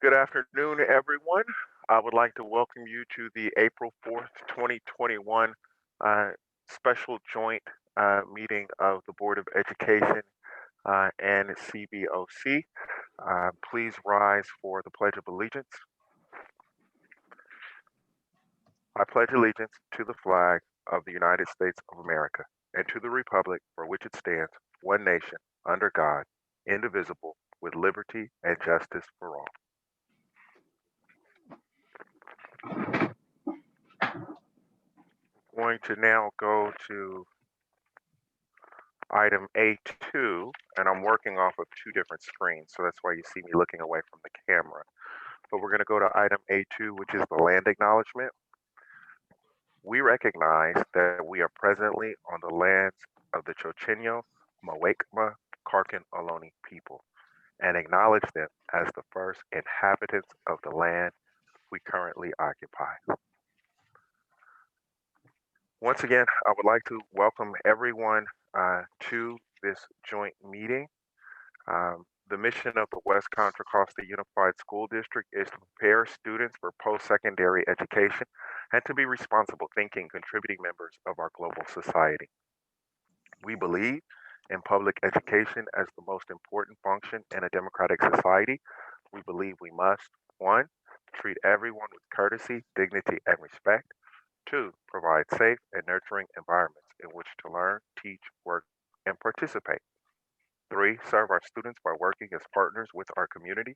Good afternoon, everyone. I would like to welcome you to the April 4th, 2021 uh, special joint meeting of the Board of Education and CBOC. Please rise for the Pledge of Allegiance. I pledge allegiance to the flag of the United States of America and to the republic for which it stands, one nation, under God, indivisible, with liberty and justice for all. Going to now go to item A2, and I'm working off of two different screens, so that's why you see me looking away from the camera. But we're going to go to item A2, which is the land acknowledgement. We recognize that we are presently on the lands of the Chochenyo, Mawekma, Karkin Ohlone people, and acknowledge them as the first inhabitants of the land we currently occupy. Once again, I would like to welcome everyone to this joint meeting. The mission of the West Contra Costa Unified School District is to prepare students for post-secondary education and to be responsible thinking, contributing members of our global society. We believe in public education as the most important function in a democratic society. We believe we must, one, treat everyone with courtesy, dignity, and respect. Two, provide safe and nurturing environments in which to learn, teach, work, and participate. Three, serve our students by working as partners with our community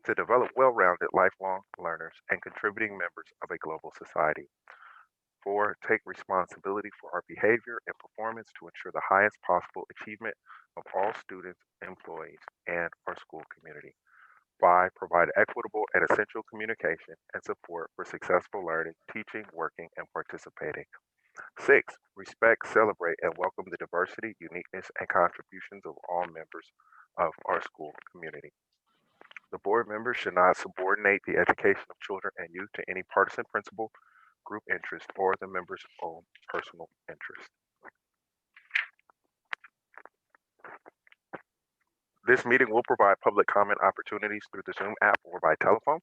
to develop well-rounded lifelong learners and contributing members of a global society. Four, take responsibility for our behavior and performance to ensure the highest possible achievement of all students, employees, and our school community. Five, provide equitable and essential communication and support for successful learning, teaching, working, and participating. Six, respect, celebrate, and welcome the diversity, uniqueness, and contributions of all members of our school community. The board members should not subordinate the education of children and youth to any partisan principle, group interest, or the members' own personal interest. This meeting will provide public comment opportunities through the Zoom app or by telephone.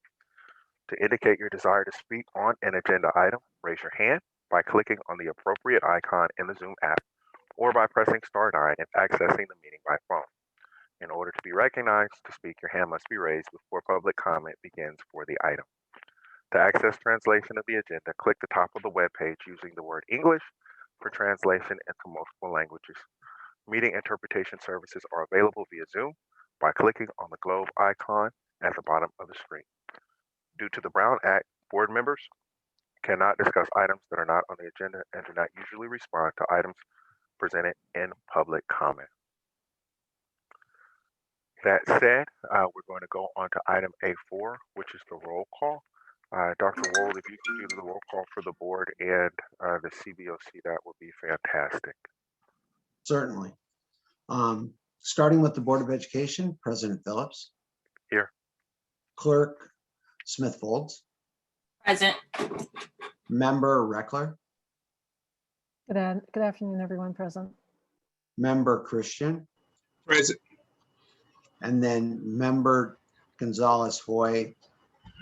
To indicate your desire to speak on an agenda item, raise your hand by clicking on the appropriate icon in the Zoom app or by pressing *9 if accessing the meeting by phone. In order to be recognized to speak, your hand must be raised before public comment begins for the item. To access translation of the agenda, click the top of the web page using the word English for translation into multiple languages. Meeting interpretation services are available via Zoom by clicking on the globe icon at the bottom of the screen. Due to the Brown Act, board members cannot discuss items that are not on the agenda and do not usually respond to items presented in public comment. That said, we're going to go on to item A4, which is the roll call. Dr. Wold, if you could do the roll call for the board and the CBOC, that would be fantastic. Certainly. Starting with the Board of Education, President Phillips. Here. Clerk Smith-Folds. Present. Member Reckler. Good afternoon, everyone present. Member Christian. Present. And then Member Gonzalez-Hoy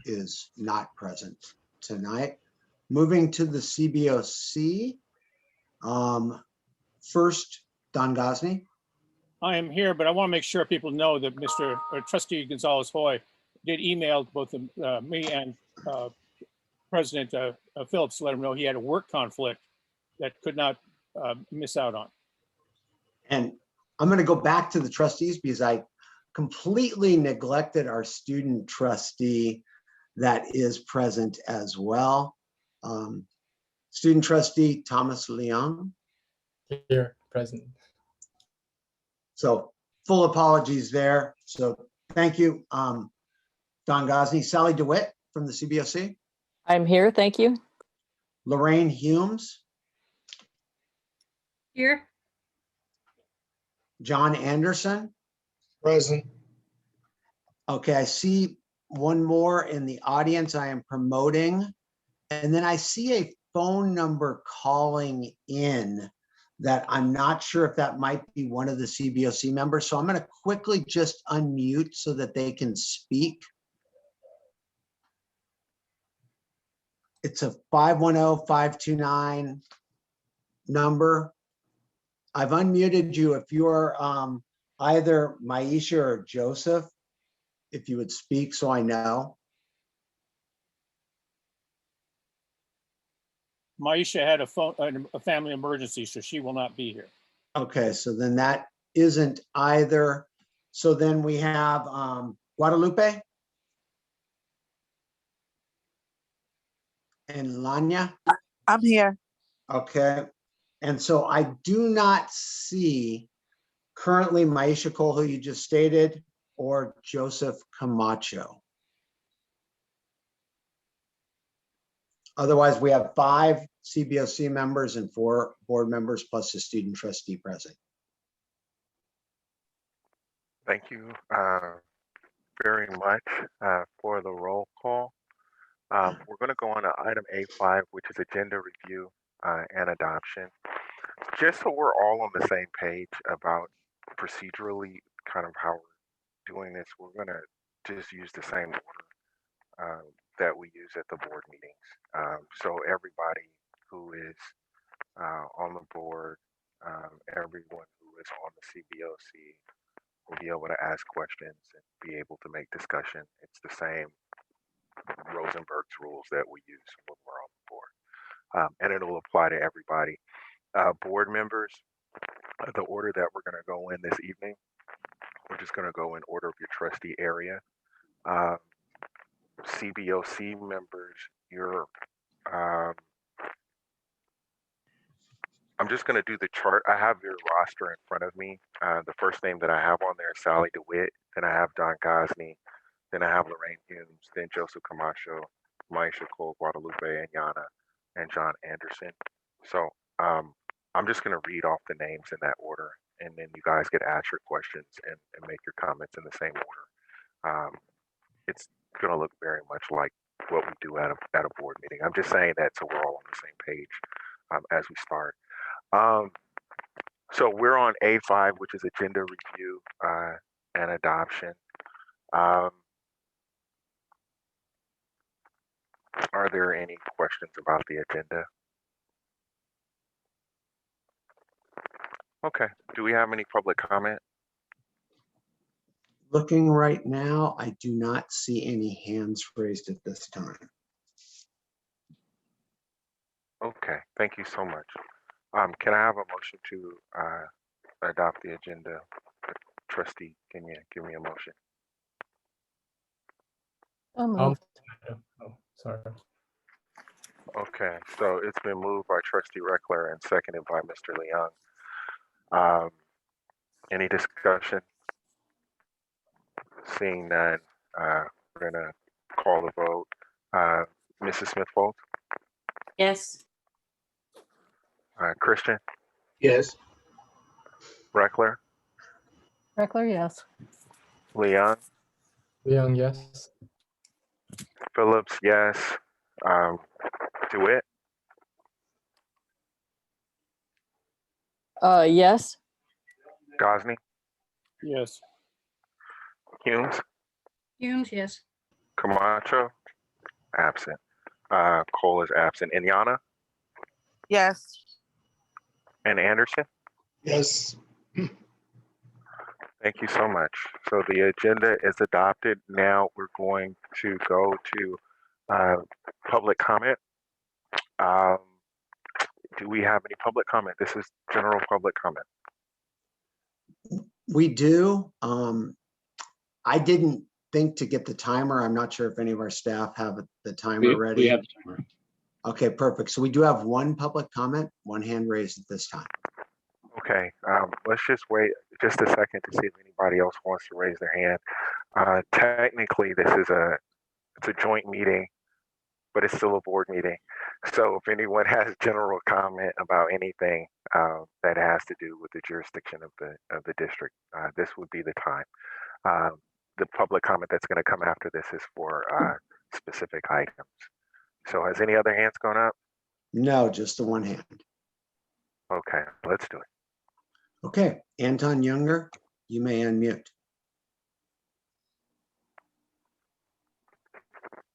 is not present tonight. Moving to the CBOC. First, Don Gosney. I am here, but I want to make sure people know that Trustee Gonzalez-Hoy did email both me and President Phillips to let him know he had a work conflict that could not miss out on. And I'm going to go back to the trustees because I completely neglected our student trustee that is present as well. Student trustee Thomas Leon. Here, present. So full apologies there. So thank you, Don Gosney. Sally DeWitt from the CBOC. I'm here, thank you. Lorraine Humes. Here. John Anderson. Present. Okay, I see one more in the audience I am promoting. And then I see a phone number calling in that I'm not sure if that might be one of the CBOC members. So I'm going to quickly just unmute so that they can speak. It's a 510-529 number. I've unmuted you if you're either Maisha or Joseph, if you would speak so I know. Maisha had a family emergency, so she will not be here. Okay, so then that isn't either. So then we have Guadalupe and Lanya. I'm here. Okay, and so I do not see currently Maisha Cole, who you just stated, or Joseph Camacho. Otherwise, we have 5 CBOC members and 4 board members plus a student trustee present. Thank you very much for the roll call. We're going to go on to item A5, which is agenda review and adoption. Just so we're all on the same page about procedurally kind of how we're doing this, we're going to just use the same order that we use at the board meetings. So everybody who is on the board, everyone who is on the CBOC will be able to ask questions and be able to make discussion. It's the same Rosenberg's rules that we use when we're on the board. And it'll apply to everybody. Board members, the order that we're going to go in this evening, we're just going to go in order of your trustee area. CBOC members, I'm just going to do the chart. I have your roster in front of me. The first name that I have on there is Sally DeWitt. Then I have Don Gosney. Then I have Lorraine Humes. Then Joseph Camacho, Maisha Cole, Guadalupe, and Yana, and John Anderson. So I'm just going to read off the names in that order, and then you guys get ask your questions and make your comments in the same order. It's going to look very much like what we do at a board meeting. I'm just saying that so we're all on the same page as we start. So we're on A5, which is agenda review and adoption. Are there any questions about the agenda? Okay. Do we have any public comment? Looking right now, I do not see any hands raised at this time. Okay. Thank you so much. Can I have a motion to adopt the agenda? Trustee, can you give me a motion? Sorry. Okay, so it's been moved by Trustee Reckler and seconded by Mr. Leung. Any discussion? Seeing none, we're gonna call the vote. Mrs. Smith-Foltz? Yes. Christian? Yes. Reckler? Reckler, yes. Leung? Leon, yes. Phillips, yes. DeWitt? Yes. Gosney? Yes. Humes? Humes, yes. Camacho? Absent. Cole is absent. And Yana? Yes. And Anderson? Yes. Thank you so much. So the agenda is adopted. Now we're going to go to public comment. Do we have any public comment? This is general public comment. We do. I didn't think to get the timer. I'm not sure if any of our staff have the timer ready. We have the timer. Okay, perfect. So we do have 1 public comment, 1 hand raised at this time. Okay, let's just wait just a second to see if anybody else wants to raise their hand. Technically, this is it's a joint meeting, but it's still a board meeting. So if anyone has general comment about anything that has to do with the jurisdiction of the district, this would be the time. The public comment that's going to come after this is for specific items. So has any other hands gone up? No, just the 1 hand. Okay, let's do it. Okay, Anton Younger, you may unmute.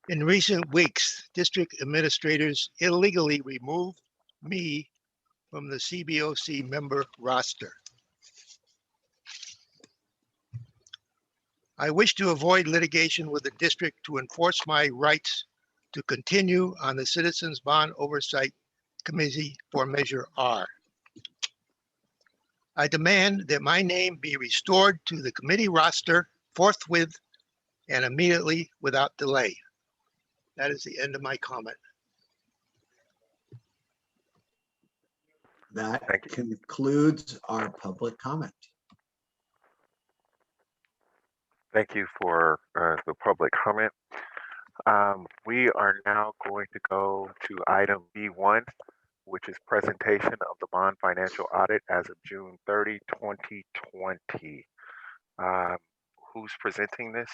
In recent weeks, district administrators illegally removed me from the CBOC member roster. I wish to avoid litigation with the district to enforce my rights to continue on the Citizens Bond Oversight Committee for Measure R. I demand that my name be restored to the committee roster forthwith and immediately without delay. That is the end of my comment. That Thank you. concludes our public comment. Thank you for the public comment. We are now going to go to item B1, which is presentation of the bond financial audit as of June 30, 2020. Who's presenting this?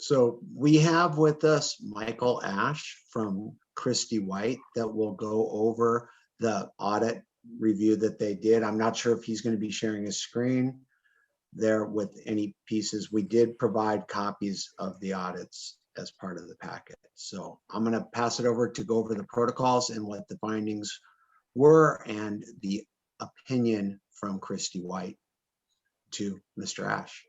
So we have with us Michael Ash from Christie White that will go over the audit review that they did. I'm not sure if he's going to be sharing his screen there with any pieces. We did provide copies of the audits as part of the packet. So I'm going to pass it over to go over the protocols and what the findings were and the opinion from Christie White to Mr. Ash.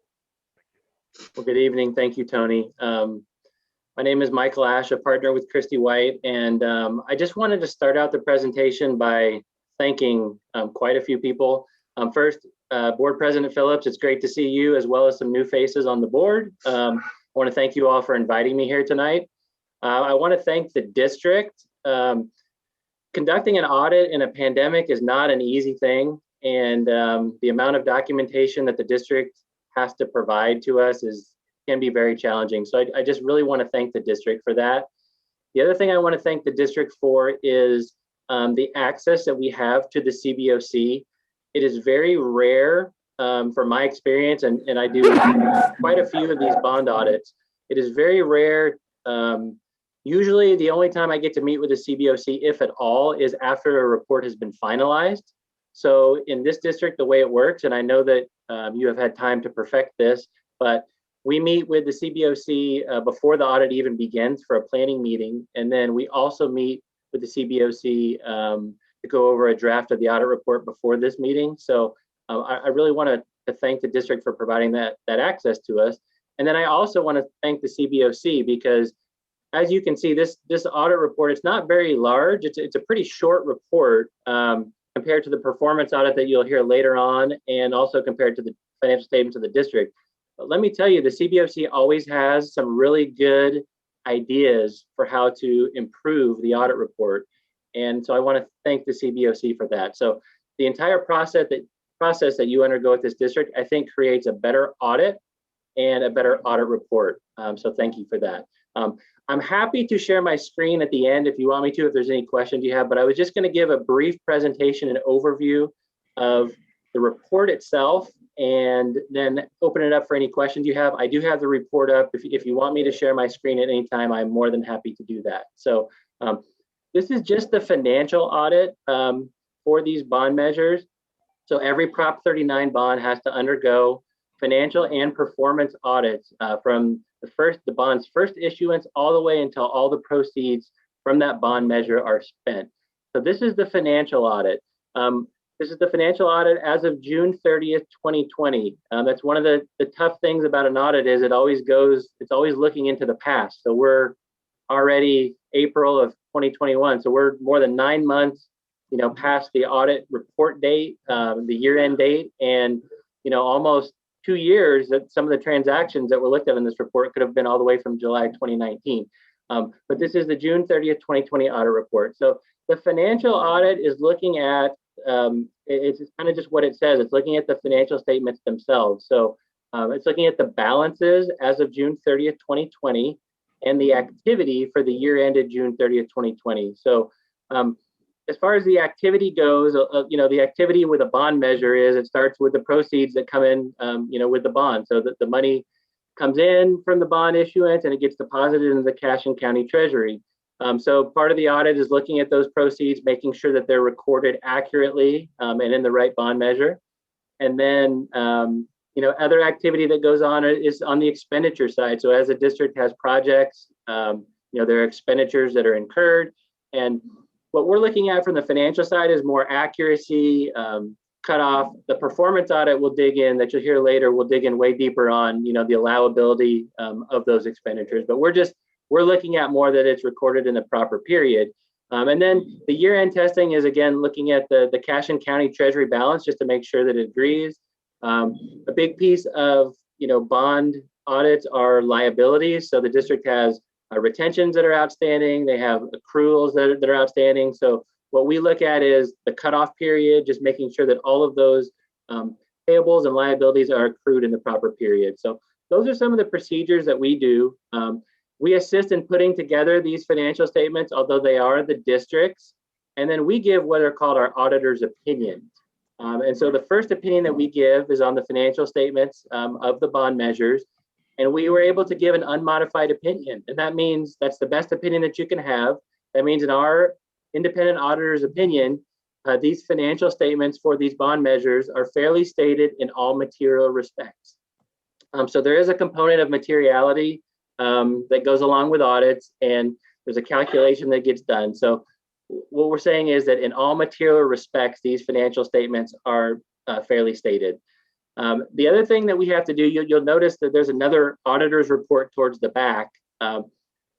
Well, good evening. Thank you, Tony. My name is Michael Ash, a partner with Christie White, and I just wanted to start out the presentation by thanking quite a few people. First, Board President Phillips, it's great to see you as well as some new faces on the board. I want to thank you all for inviting me here tonight. I want to thank the district. Conducting an audit in a pandemic is not an easy thing, and the amount of documentation that the district has to provide to us can be very challenging. So I just really want to thank the district for that. The other thing I want to thank the district for is the access that we have to the CBOC. It is very rare, from my experience, and I do quite a few of these bond audits. It is very rare. Usually the only time I get to meet with the CBOC, if at all, is after a report has been finalized. So in this district, the way it works, and I know that you have had time to perfect this, but we meet with the CBOC before the audit even begins for a planning meeting. And then we also meet with the CBOC to go over a draft of the audit report before this meeting. So I really want to thank the district for providing that access to us. And then I also want to thank the CBOC because, as you can see, this audit report, it's not very large. It's a pretty short report compared to the performance audit that you'll hear later on, and also compared to the financial statements of the district. But let me tell you, the CBOC always has some really good ideas for how to improve the audit report. And so I want to thank the CBOC for that. So the entire process that you undergo at this district, I think, creates a better audit and a better audit report. So thank you for that. I'm happy to share my screen at the end if you want me to, if there's any questions you have, but I was just going to give a brief presentation and overview of the report itself and then open it up for any questions you have. I do have the report up. If you want me to share my screen at any time, I'm more than happy to do that. So this is just the financial audit for these bond measures. So every Prop 39 bond has to undergo financial and performance audits from the bond's first issuance all the way until all the proceeds from that bond measure are spent. So this is the financial audit. This is the financial audit as of June 30th, 2020. That's one of the tough things about an audit is it's always looking into the past. So we're already April of 2021. So we're more than 9 months, past the audit report date, the year-end date, and, almost 2 years that some of the transactions that were looked at in this report could have been all the way from July 2019. But this is the June 30th, 2020 audit report. So the financial audit is looking at, it's kind of just what it says. It's looking at the financial statements themselves. So it's looking at the balances as of June 30th, 2020, and the activity for the year ended June 30th, 2020. So as far as the activity goes, the activity with a bond measure is it starts with the proceeds that come in, with the bond. So that the money comes in from the bond issuance and it gets deposited into the cash and county treasury. So part of the audit is looking at those proceeds, making sure that they're recorded accurately and in the right bond measure. And then Other activity that goes on is on the expenditure side. So as a district has projects, there are expenditures that are incurred. And what we're looking at from the financial side is more accuracy, cutoff. The performance audit will dig in, that you'll hear later, will dig in way deeper on, the allowability of those expenditures. But we're looking at more that it's recorded in the proper period. And then the year-end testing is, again, looking at the cash and county treasury balance just to make sure that it agrees. A big piece of, bond audits are liabilities. So the district has retentions that are outstanding. They have accruals that are outstanding. So what we look at is the cutoff period, just making sure that all of those payables and liabilities are accrued in the proper period. So those are some of the procedures that we do. We assist in putting together these financial statements, although they are the district's, and then we give what are called our auditor's opinions. And so the first opinion that we give is on the financial statements of the bond measures. And we were able to give an unmodified opinion. And that means that's the best opinion that you can have. That means in our independent auditor's opinion, these financial statements for these bond measures are fairly stated in all material respects. So there is a component of materiality that goes along with audits, and there's a calculation that gets done. So what we're saying is that in all material respects, these financial statements are fairly stated. The other thing that we have to do, you'll notice that there's another auditor's report towards the back.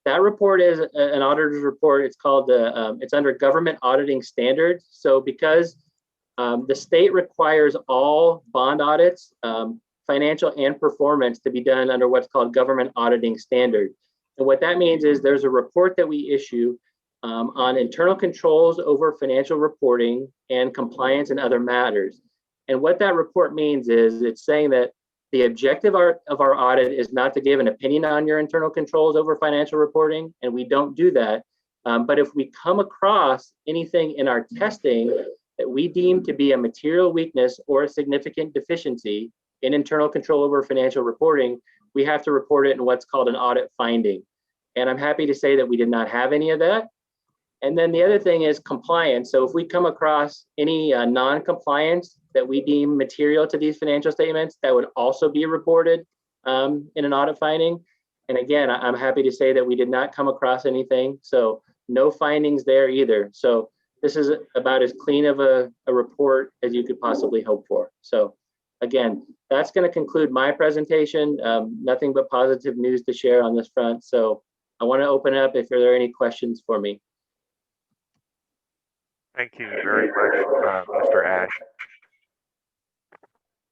That report is an auditor's report. It's called it's under government auditing standards. So because the state requires all bond audits, financial and performance, to be done under what's called government auditing standards. And what that means is there's a report that we issue on internal controls over financial reporting and compliance and other matters. And what that report means is it's saying that the objective of our audit is not to give an opinion on your internal controls over financial reporting, and we don't do that. But if we come across anything in our testing that we deem to be a material weakness or a significant deficiency in internal control over financial reporting, we have to report it in what's called an audit finding. And I'm happy to say that we did not have any of that. And then the other thing is compliance. So if we come across any non-compliance that we deem material to these financial statements, that would also be reported in an audit finding. And again, I'm happy to say that we did not come across anything. So no findings there either. So this is about as clean of a report as you could possibly hope for. So again, that's going to conclude my presentation. Nothing but positive news to share on this front. So I want to open up if there are any questions for me. Thank you very much, Mr. Ash,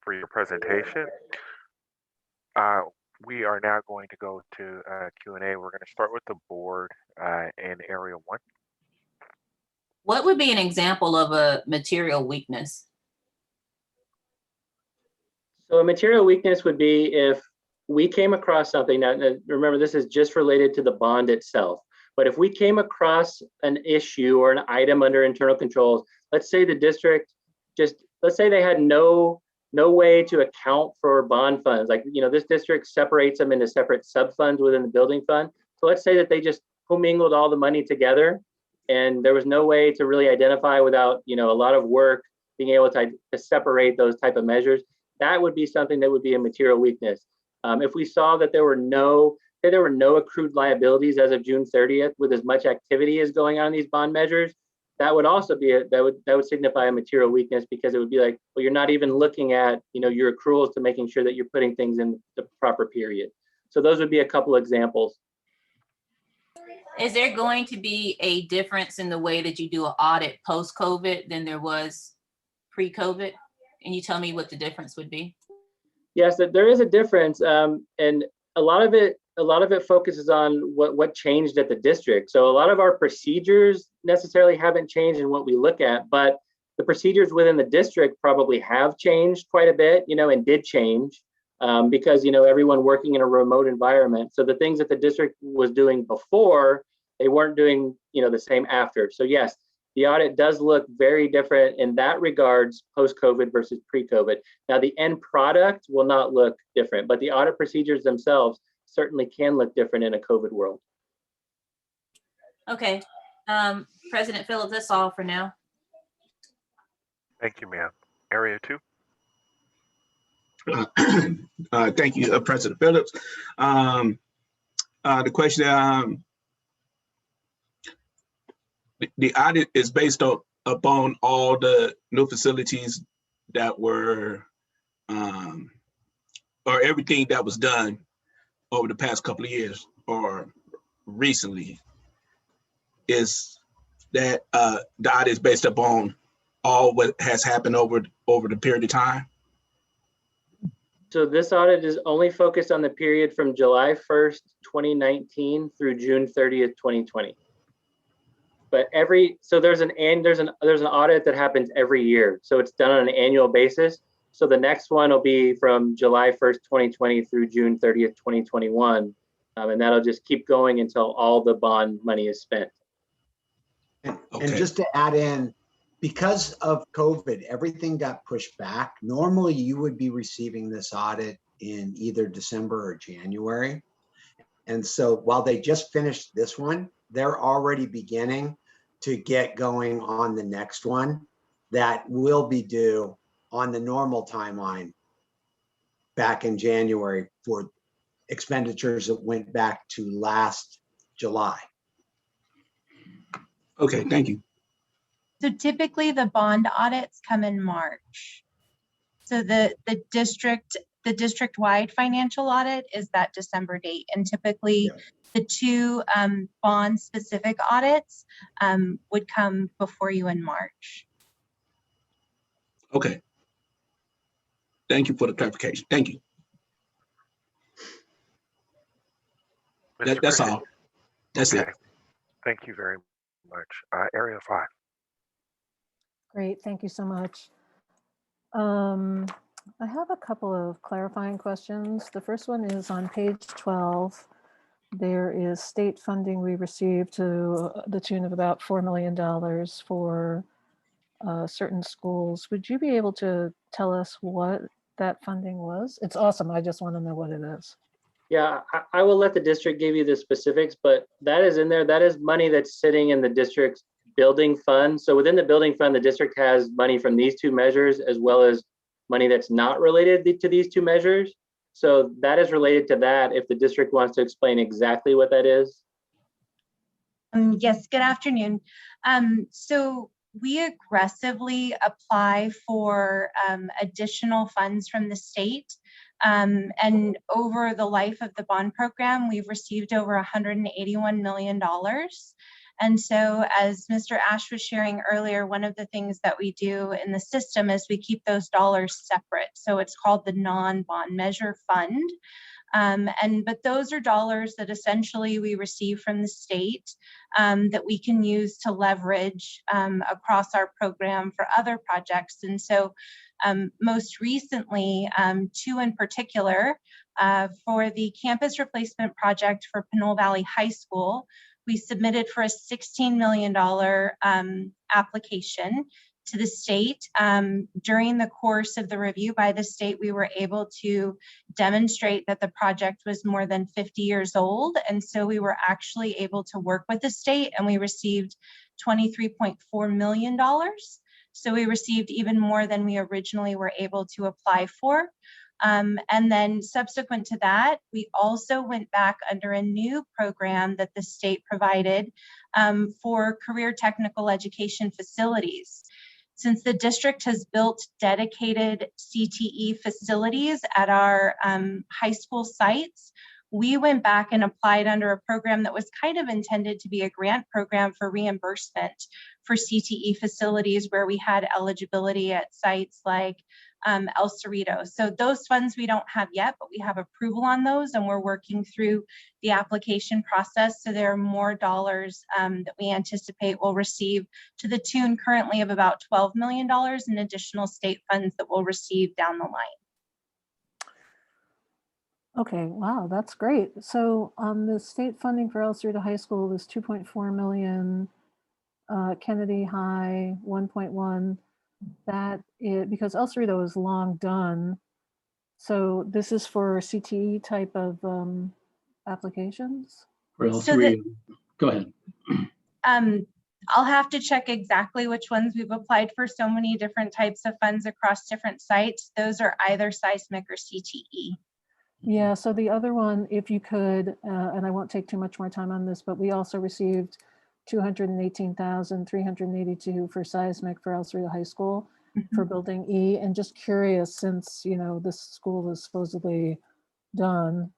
for your presentation. We are now going to go to Q&A. We're going to start with the board in area 1. What would be an example of a material weakness? So a material weakness would be if we came across something. Now, remember, this is just related to the bond itself. But if we came across an issue or an item under internal controls, let's say the district let's say they had no way to account for bond funds. Like, this district separates them into separate sub-funds within the building fund. So let's say that they just commingled all the money together and there was no way to really identify without, a lot of work being able to separate those type of measures. That would be something that would be a material weakness. If we saw that there were no accrued liabilities as of June 30th with as much activity as going on in these bond measures, that would also be that would signify a material weakness, because it would be like, well, you're not even looking at your accruals to making sure that you're putting things in the proper period. So those would be a couple examples. Is there going to be a difference in the way that you do an audit post-COVID than there was pre-COVID? Can you tell me what the difference would be? Yes, there is a difference, and a lot of it focuses on what changed at the district. So a lot of our procedures necessarily haven't changed in what we look at, but the procedures within the district probably have changed quite a bit, and did change because, everyone working in a remote environment. So the things that the district was doing before, they weren't doing, the same after. So yes, the audit does look very different in that regards, post-COVID versus pre-COVID. Now, the end product will not look different, but the audit procedures themselves certainly can look different in a COVID world. Okay. President Phillips, that's all for now. Thank you, ma'am. Area 2. Thank you, President Phillips. The question, the audit is based upon all the new facilities that were, or everything that was done over the past couple of years or recently. Is that the audit is based upon all what has happened over the period of time? So this audit is only focused on the period from July 1st, 2019 through June 30th, 2020. But there's an audit that happens every year. So it's done on an annual basis. So the next one will be from July 1st, 2020 through June 30th, 2021. And that'll just keep going until all the bond money is spent. And Okay. just to add in, because of COVID, everything got pushed back. Normally, you would be receiving this audit in either December or January. And so while they just finished this one, they're already beginning to get going on the next one that will be due on the normal timeline back in January for expenditures that went back to last July. Okay, thank you. So typically the bond audits come in March. So the district-wide financial audit is that December date. And typically the two bond-specific audits would come before you in March. Okay. Thank you for the clarification. Thank you. That's all. That's Okay. it. Thank you very much. Area 5. Great, thank you so much. I have a couple of clarifying questions. The first one is on page 12. There is state funding we received to the tune of about $4 million for certain schools. Would you be able to tell us what that funding was? It's awesome. I just want to know what it is. Yeah, I will let the district give you the specifics, but that is in there. That is money that's sitting in the district's building fund. So within the building fund, the district has money from these two measures, as well as money that's not related to these two measures. So that is related to that, if the district wants to explain exactly what that is. Yes, good afternoon. So we aggressively apply for additional funds from the state. And over the life of the bond program, we've received over $181 million. And so as Mr. Ash was sharing earlier, one of the things that we do in the system is we keep those dollars separate. So it's called the non-bond measure fund. But those are dollars that essentially we receive from the state that we can use to leverage across our program for other projects. And so most recently, two in particular, for the campus replacement project for Pinole Valley High School, we submitted for a $16 million application to the state. During the course of the review by the state, we were able to demonstrate that the project was more than 50 years old. And so we were actually able to work with the state, and we received $23.4 million. So we received even more than we originally were able to apply for. And then subsequent to that, we also went back under a new program that the state provided for career technical education facilities. Since the district has built dedicated CTE facilities at our high school sites, we went back and applied under a program that was kind of intended to be a grant program for reimbursement for CTE facilities where we had eligibility at sites like El Cerrito. So those funds we don't have yet, but we have approval on those, and we're working through the application process. So there are more dollars that we anticipate we'll receive, to the tune currently of about $12 million in additional state funds that we'll receive down the line. Okay, wow, that's great. So the state funding for El Cerrito High School was 2.4 million, Kennedy High 1.1. That is because El Cerrito is long done. So this is for CTE type of applications? For El Cerrito, go ahead. I'll have to check exactly which ones we've applied for. So many different types of funds across different sites. Those are either seismic or CTE. Yeah, so the other one, if you could, and I won't take too much more time on this, but we also received 218,382 for seismic for El Cerrito High School for building E. And just curious, since, you know, this school is supposedly done,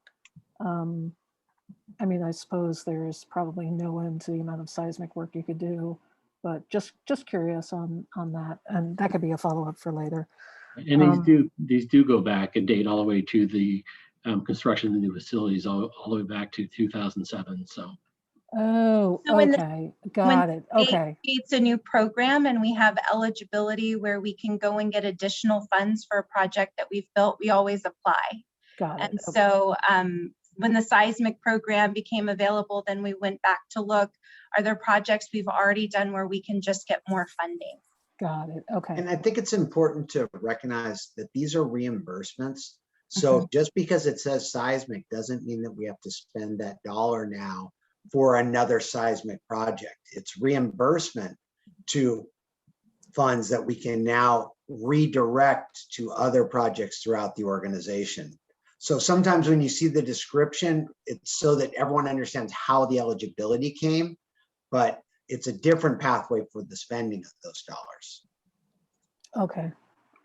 I mean, I suppose there's probably no end to the amount of seismic work you could do, but just curious on that, and that could be a follow-up for later. And these do go back and date all the way to the construction of the new facilities, all the way back to 2007. So. Oh, So when okay, got it. Okay, It's a new program, and we have eligibility where we can go and get additional funds for a project that we've built. We always apply. got it. And Okay. so when the seismic program became available, then we went back to look, are there projects we've already done where we can just get more funding? Got it. Okay. And I think it's important to recognize that these are reimbursements. So just because it says seismic doesn't mean that we have to spend that dollar now for another seismic project. It's reimbursement to funds that we can now redirect to other projects throughout the organization. So sometimes when you see the description, it's so that everyone understands how the eligibility came, but it's a different pathway for the spending of those dollars. Okay.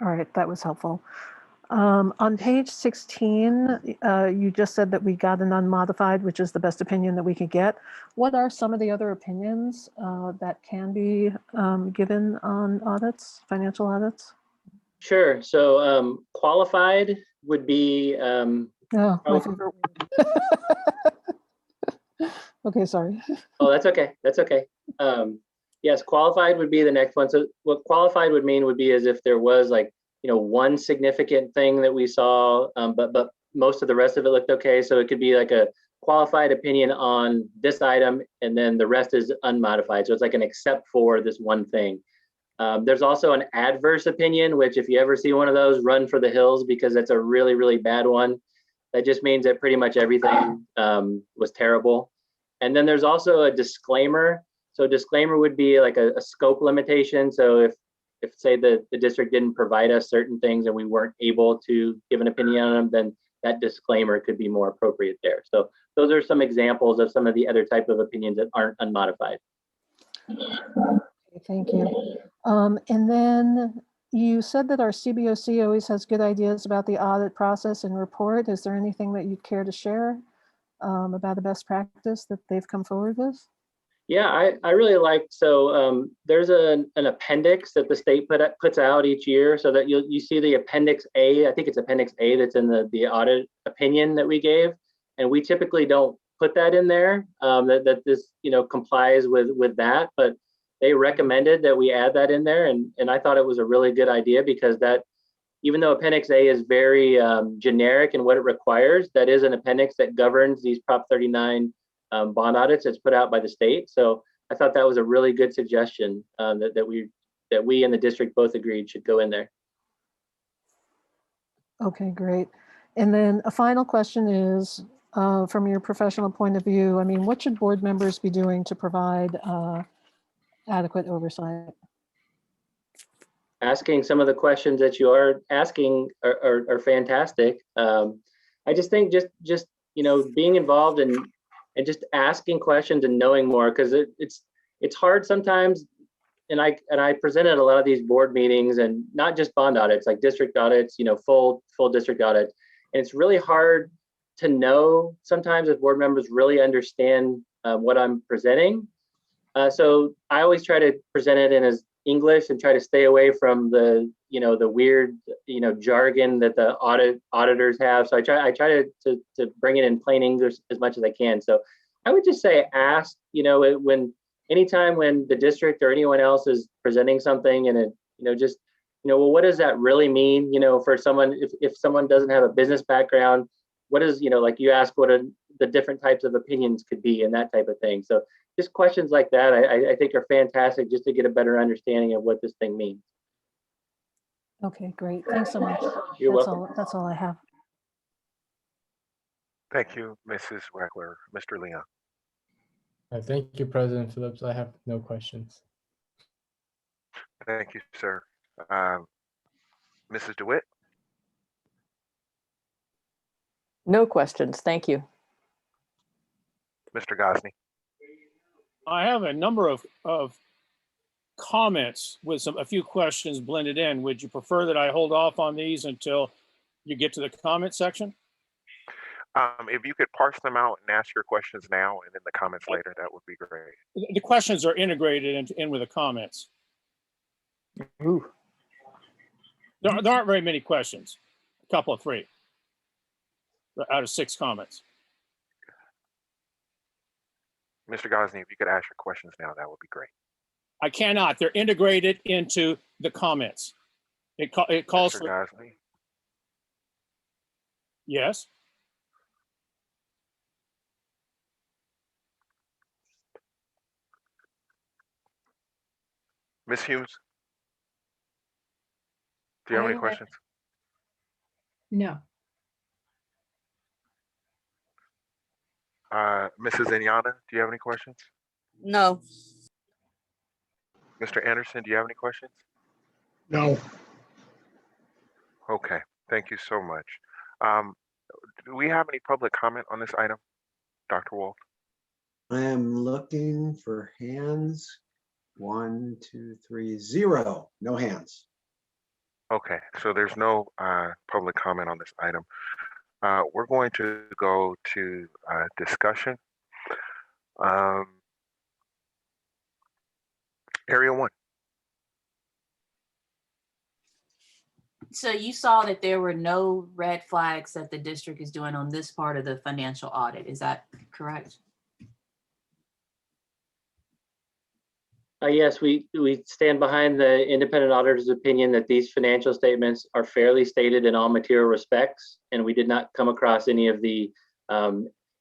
All right. That was helpful. On page 16, you just said that we got an unmodified, which is the best opinion that we could get. What are some of the other opinions that can be given on audits, financial audits? Sure. So qualified would be. Oh, my favorite word. Okay, sorry. Oh, that's okay. That's okay. Yes, qualified would be the next one. So what qualified would mean would be as if there was like, you know, one significant thing that we saw, but most of the rest of it looked okay. So it could be like a qualified opinion on this item, and then the rest is unmodified. So it's like an except for this one thing. There's also an adverse opinion, which if you ever see one of those, run for the hills, because that's a really, really bad one. That just means that pretty much everything was terrible. And then there's also a disclaimer. So disclaimer would be like a scope limitation. So if say the district didn't provide us certain things and we weren't able to give an opinion on them, then that disclaimer could be more appropriate there. So those are some examples of some of the other type of opinions that aren't unmodified. Okay, thank you. And then you said that our CBOC always has good ideas about the audit process and report. Is there anything that you'd care to share about the best practice that they've come forward with? Yeah, I really like, so there's an appendix that the state puts out each year, so that you see the appendix A, I think it's appendix A that's in the audit opinion that we gave. And we typically don't put that in there, that this, you know, complies with that, but they recommended that we add that in there. And I thought it was a really good idea, because that, even though appendix A is very generic in what it requires, that is an appendix that governs these Prop 39 bond audits that's put out by the state. So I thought that was a really good suggestion that we and the district both agreed should go in there. Okay, great. And then a final question is, from your professional point of view, I mean, what should board members be doing to provide adequate oversight? Asking some of the questions that you are asking are fantastic. I just think just you know, being involved and just asking questions and knowing more, because it's hard sometimes. And I presented a lot of these board meetings, and not just bond audits, like district audits, you know, full district audits. And it's really hard to know sometimes if board members really understand what I'm presenting. So I always try to present it in as English and try to stay away from the, you know, the weird, you know, jargon that the auditors have. So I try to bring it in plain English as much as I can. So I would just say ask, you know, anytime when the district or anyone else is presenting something, and it, you know, just, you know, well, what does that really mean? You know, for someone, if someone doesn't have a business background, what is, you know, like you ask what the different types of opinions could be and that type of thing. So just questions like that, I think are fantastic, just to get a better understanding of what this thing means. Okay, great. Thanks so much. You're welcome. That's all I have. Thank you, Mrs. Reckler. Mr. Leon. Thank you, President Phillips. I have no questions. Thank you, sir. Mrs. DeWitt? No questions. Thank you. Mr. Gosney? I have a number of comments with a few questions blended in. Would you prefer that I hold off on these until you get to the comment section? If you could parse them out and ask your questions now and then the comments later, that would be great. The questions are integrated in with the comments. Ooh. There aren't very many questions, a couple of 3 out of 6 comments. Mr. Gosney, if you could ask your questions now, that would be great. I cannot. They're integrated into the comments. It calls Mr. for. Gosney? Yes. Ms. Hughes? Do you have any questions? No. Mrs. Inyana, do you have any questions? No. Mr. Anderson, do you have any questions? No. Okay, thank you so much. Do we have any public comment on this item, Dr. Wolf? I am looking for hands. 1, 2, 3, 0. No hands. Okay, so there's no public comment on this item. We're going to go to discussion. Area 1. So you saw that there were no red flags that the district is doing on this part of the financial audit. Is that correct? Yes, we stand behind the independent auditor's opinion that these financial statements are fairly stated in all material respects, and we did not come across any of the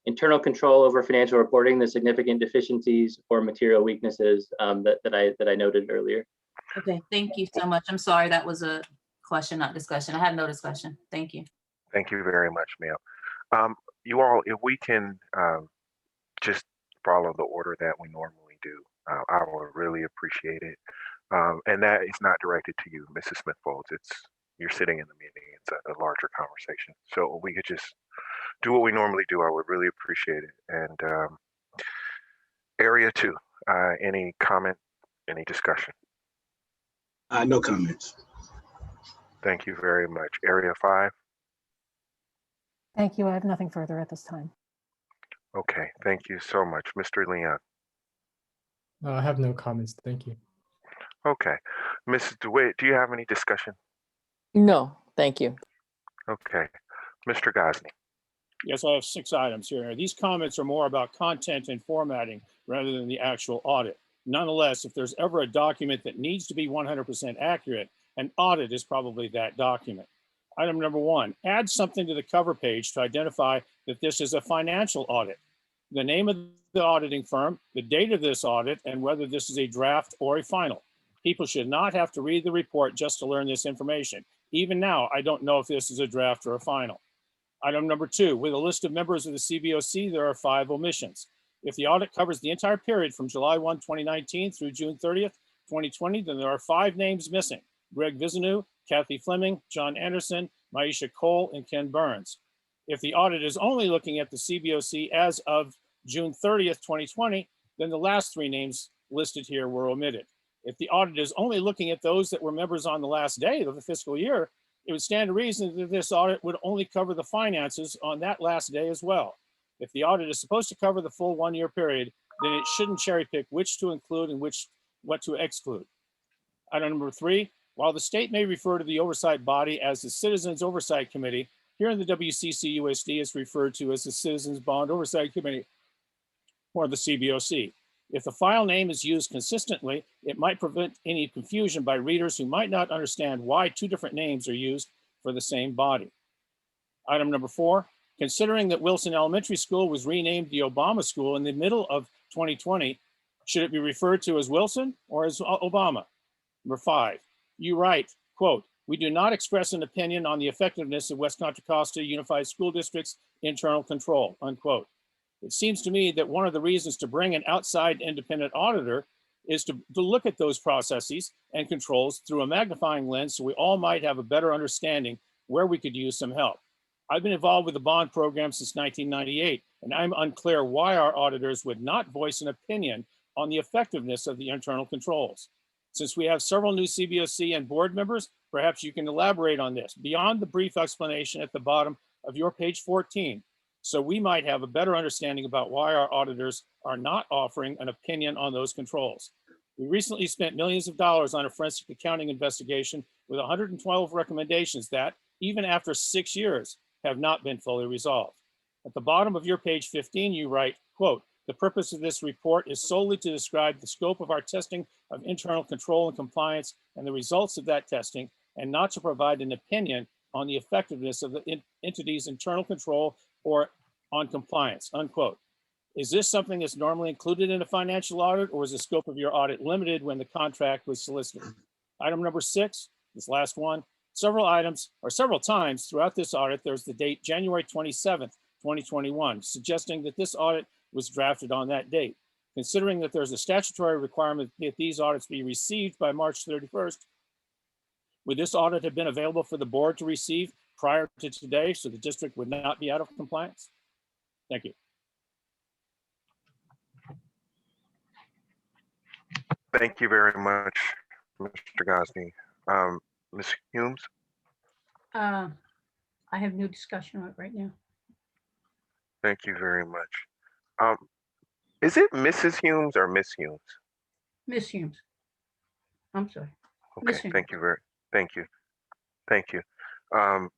internal control over financial reporting, the significant deficiencies or material weaknesses that I noted earlier. Okay, thank you so much. I'm sorry, that was a question, not discussion. I have no discussion. Thank you. Thank you very much, ma'am. You all, if we can just follow the order that we normally do, I would really appreciate it. And that is not directed to you, Mrs. Smith-Folds. You're sitting in the meeting. It's a larger conversation. So if we could just do what we normally do, I would really appreciate it. And area 2, any comment, any discussion? No comments. Thank you very much. Area 5. Thank you. I have nothing further at this time. Okay, thank you so much. Mr. Leon. I have no comments. Thank you. Okay. Mrs. DeWitt, do you have any discussion? No, thank you. Okay. Mr. Gosney. Yes, I have 6 items here. These comments are more about content and formatting rather than the actual audit. Nonetheless, if there's ever a document that needs to be 100% accurate, an audit is probably that document. Item number 1, add something to the cover page to identify that this is a financial audit. The name of the auditing firm, the date of this audit, and whether this is a draft or a final. People should not have to read the report just to learn this information. Even now, I don't know if this is a draft or a final. Item number 2, with a list of members of the CBOC, there are 5 omissions. If the audit covers the entire period from July 1, 2019 through June 30th, 2020, then there are 5 names missing: Greg Vizinu, Kathy Fleming, John Anderson, Maisha Cole, and Ken Burns. If the audit is only looking at the CBOC as of June 30th, 2020, then the last 3 names listed here were omitted. If the audit is only looking at those that were members on the last day of the fiscal year, it would stand to reason that this audit would only cover the finances on that last day as well. If the audit is supposed to cover the full 1-year period, then it shouldn't cherry pick which to include and what to exclude. Item number 3, while the state may refer to the oversight body as the Citizens Oversight Committee, here in the WCCUSD is referred to as the Citizens Bond Oversight Committee, or the CBOC. If the file name is used consistently, it might prevent any confusion by readers who might not understand why 2 different names are used for the same body. Item number 4, considering that Wilson Elementary School was renamed the Obama School in the middle of 2020, should it be referred to as Wilson or as Obama? Number 5, you write, quote, "We do not express an opinion on the effectiveness of West Contra Costa Unified School District's internal control," unquote. It seems to me that one of the reasons to bring an outside independent auditor is to look at those processes and controls through a magnifying lens so we all might have a better understanding where we could use some help. I've been involved with the bond program since 1998, and I'm unclear why our auditors would not voice an opinion on the effectiveness of the internal controls. Since we have several new CBOC and board members, perhaps you can elaborate on this beyond the brief explanation at the bottom of your page 14, so we might have a better understanding about why our auditors are not offering an opinion on those controls. We recently spent millions of dollars on a forensic accounting investigation with 112 recommendations that, even after 6 years, have not been fully resolved. At the bottom of your page 15, you write, quote, "The purpose of this report is solely to describe the scope of our testing of internal control and compliance and the results of that testing, and not to provide an opinion on the effectiveness of the entity's internal control or on compliance," unquote. Is this something that's normally included in a financial audit, or is the scope of your audit limited when the contract was solicited? Item number 6, this last one, several times throughout this audit, there's the date January 27th, 2021, suggesting that this audit was drafted on that date. Considering that there's a statutory requirement that these audits be received by March 31st, would this audit have been available for the board to receive prior to today so the district would not be out of compliance? Thank you. Thank you very much, Mr. Gosney. Ms. Humes? I have no discussion on it right now. Thank you very much. Is it Mrs. Humes or Miss Humes? Miss Humes. I'm sorry. Okay, Miss Humes. thank you. Thank you.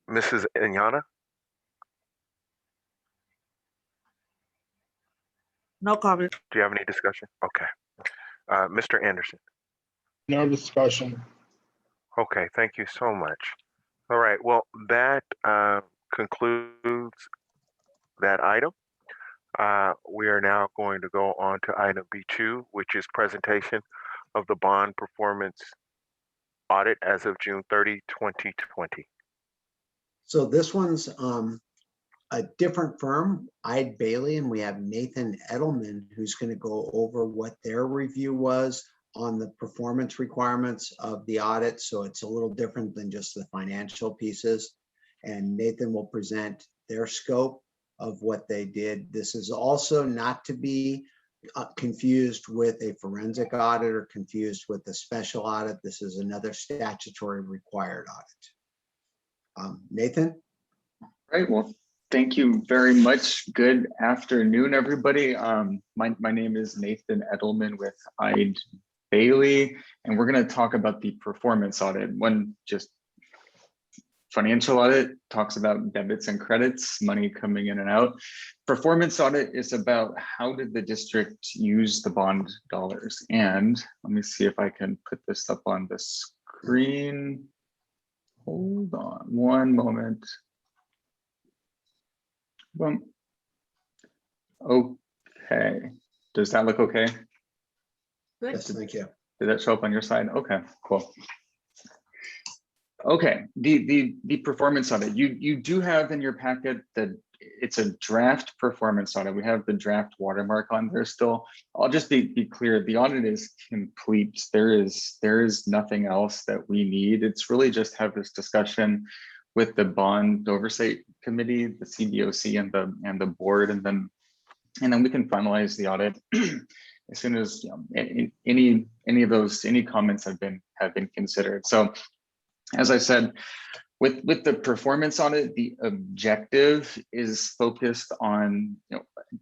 Mrs. Inyana? No comment. Do you have any discussion? Okay. Mr. Anderson? No discussion. Okay, thank you so much. All right, well, that concludes that item. We are now going to go on to item B2, which is presentation of the bond performance audit as of June 30, 2020. So this one's a different firm, Eide Bailey, and we have Nathan Edelman, who's going to go over what their review was on the performance requirements of the audit. So it's a little different than just the financial pieces. And Nathan will present their scope of what they did. This is also not to be confused with a forensic audit or confused with a special audit. This is another statutory required audit. Nathan? Right, well, thank you very much. Good afternoon, everybody. My name is Nathan Edelman with Eide Bailey, and we're going to talk about the performance audit. One just financial audit talks about debits and credits, money coming in and out. Performance audit is about how did the district use the bond dollars. And let me see if I can put this up on the screen. Hold on one moment. Okay, does that look okay? Good. Yes, thank you. Did that show up on your side? Okay, cool. Okay, the performance audit. You do have in your packet that it's a draft performance audit. We have the draft watermark on there still. I'll just be clear, the audit is complete. There is nothing else that we need. It's really just have this discussion with the bond oversight committee, the CBOC and the board, and then we can finalize the audit as soon as any comments have been considered. So as I said, with the performance audit, the objective is focused on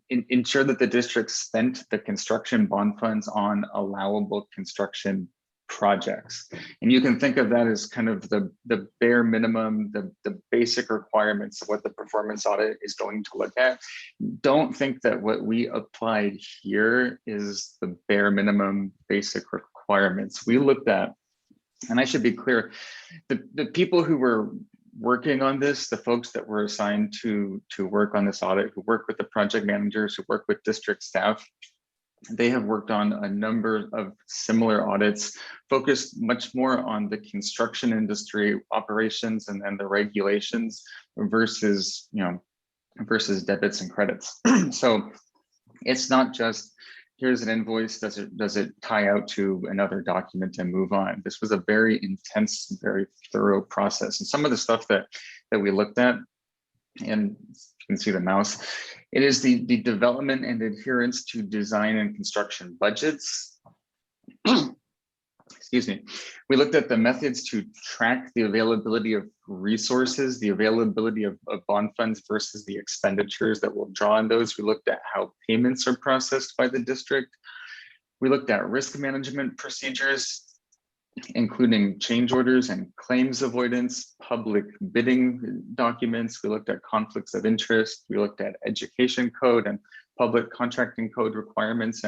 ensure that the district spent the construction bond funds on allowable construction projects. And you can think of that as kind of the bare minimum, the basic requirements of what the performance audit is going to look at. Don't think that what we applied here is the bare minimum basic requirements. We looked at, and I should be clear, the people who were working on this, the folks that were assigned to work on this audit, who work with the project managers, who work with district staff, they have worked on a number of similar audits, focused much more on the construction industry operations and the regulations versus debits and credits. So It's not just, here's an invoice, does it tie out to another document and move on? This was a very intense, very thorough process. And some of the stuff that we looked at, and you can see the mouse, it is the development and adherence to design and construction budgets. Excuse me. We looked at the methods to track the availability of resources, the availability of bond funds versus the expenditures that will draw on those. We looked at how payments are processed by the district. We looked at risk management procedures, including change orders and claims avoidance, public bidding documents. We looked at conflicts of interest. We looked at education code and public contracting code requirements.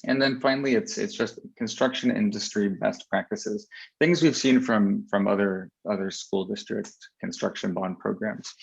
And then finally, it's just construction industry best practices, things we've seen from other school district construction bond programs.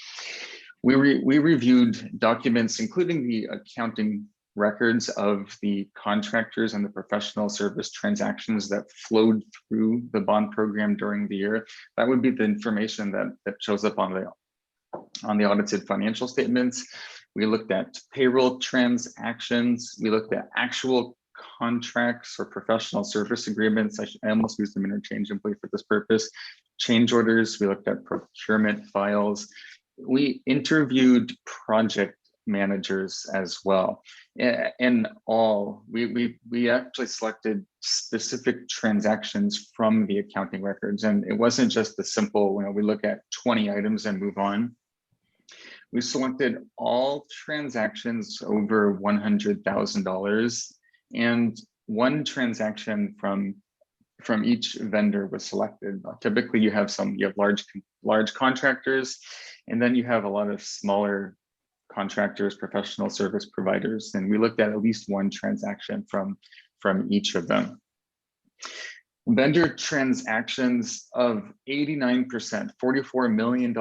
We reviewed documents, including the accounting records of the contractors and the professional service transactions that flowed through the bond program during the year. That would be the information that shows up on the audited financial statements. We looked at payroll transactions. We looked at actual contracts or professional service agreements. I almost used them interchangeably for this purpose. Change orders. We looked at procurement files. We interviewed project managers as well. In all, we actually selected specific transactions from the accounting records, and it wasn't just the simple, we look at 20 items and move on. We selected all transactions over $100,000, and one transaction from each vendor was selected. Typically, you have large contractors, and then you have a lot of smaller contractors, professional service providers, and we looked at least one transaction from each of them. Vendor transactions of 89%, $44 million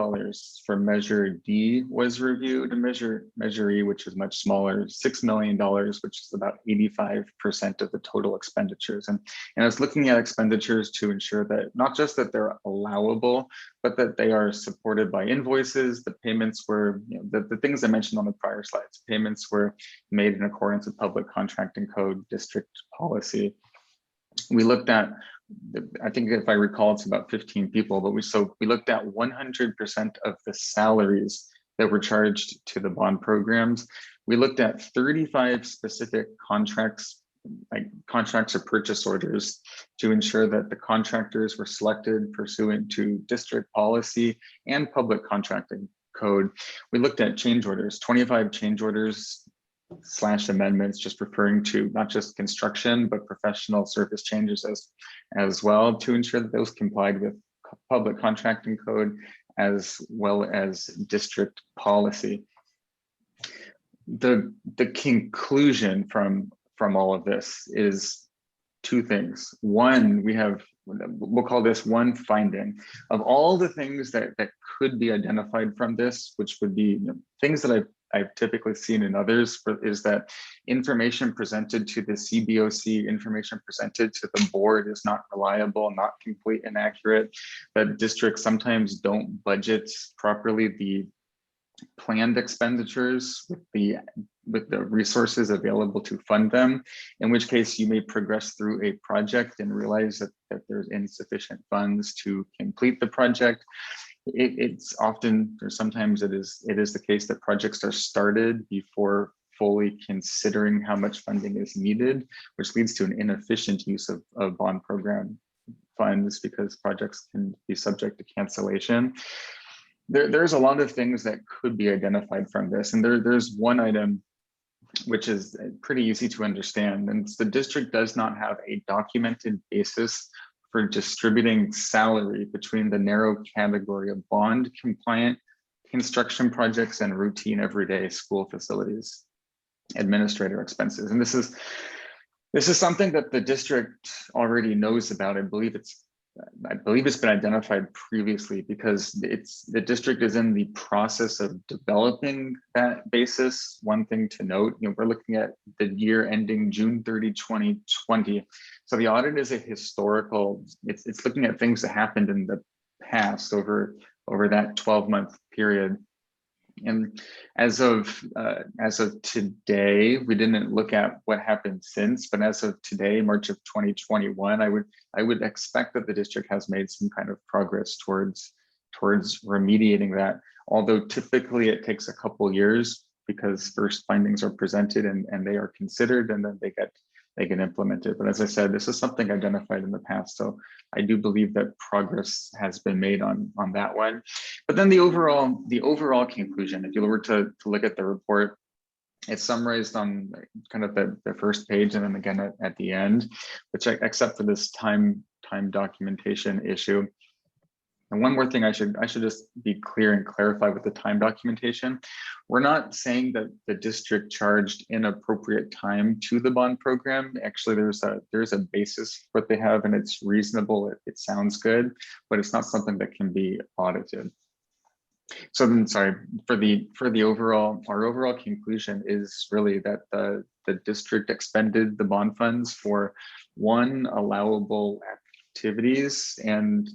for Measure D was reviewed, and Measure E, which is much smaller, $6 million, which is about 85% of the total expenditures. And I was looking at expenditures to ensure that not just that they're allowable, but that they are supported by invoices. The payments were, the things I mentioned on the prior slides, payments were made in accordance with public contracting code, district policy. We looked at, I think if I recall, it's about 15 people, but we looked at 100% of the salaries that were charged to the bond programs. We looked at 35 specific contracts, like contracts or purchase orders, to ensure that the contractors were selected pursuant to district policy and public contracting code. We looked at change orders, 25 change orders / amendments, just referring to not just construction, but professional service changes as well, to ensure that those complied with public contracting code as well as district policy. The conclusion from all of this is two things. One, we'll call this one finding of all the things that could be identified from this, which would be things that I've typically seen in others, is that information presented to the CBOC, information presented to the board is not reliable, not complete and accurate, that districts sometimes don't budget properly the planned expenditures with the resources available to fund them, in which case you may progress through a project and realize that there's insufficient funds to complete the project. It's often, or sometimes it is the case that projects are started before fully considering how much funding is needed, which leads to an inefficient use of bond program funds because projects can be subject to cancellation. There's a lot of things that could be identified from this, and there's one item which is pretty easy to understand, and the district does not have a documented basis for distributing salary between the narrow category of bond compliant construction projects and routine everyday school facilities administrator expenses. And this is something that the district already knows about. I believe it's been identified previously because the district is in the process of developing that basis. One thing to note, we're looking at the year ending June 30, 2020. So the audit is a historical, it's looking at things that happened in the past over that 12-month period. And as of today, we didn't look at what happened since, but as of today, March of 2021, I would expect that the district has made some kind of progress towards remediating that. Although typically it takes a couple years because first findings are presented and they are considered and then they get implemented. But as I said, this is something identified in the past. So I do believe that progress has been made on that one. But then the overall conclusion, if you were to look at the report, it's summarized on kind of the first page and then again at the end, which except for this time documentation issue. And one more thing I should just be clear and clarify with the time documentation. We're not saying that the district charged inappropriate time to the bond program. Actually, there's a basis for what they have and it's reasonable, it sounds good, but it's not something that can be audited. So then, sorry, for the overall, our overall conclusion is really that the district expended the bond funds for one, allowable activities and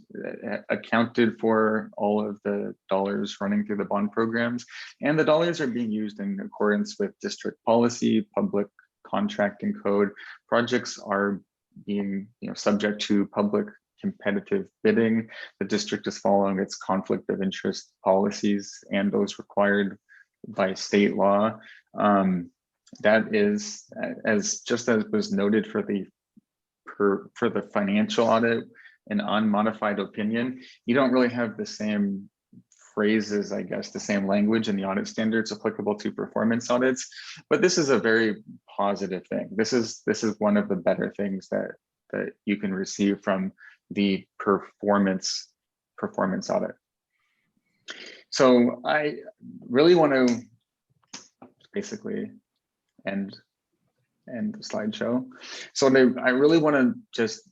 accounted for all of the dollars running through the bond programs. And the dollars are being used in accordance with district policy, public contracting code. Projects are being subject to public competitive bidding. The district is following its conflict of interest policies and those required by state law. That is, as was noted for the financial audit, an unmodified opinion, you don't really have the same phrases, I guess, the same language in the audit standards applicable to performance audits. But this is a very positive thing. This is one of the better things that you can receive from the performance audit. So I really want to basically end the slideshow. So I really want to just,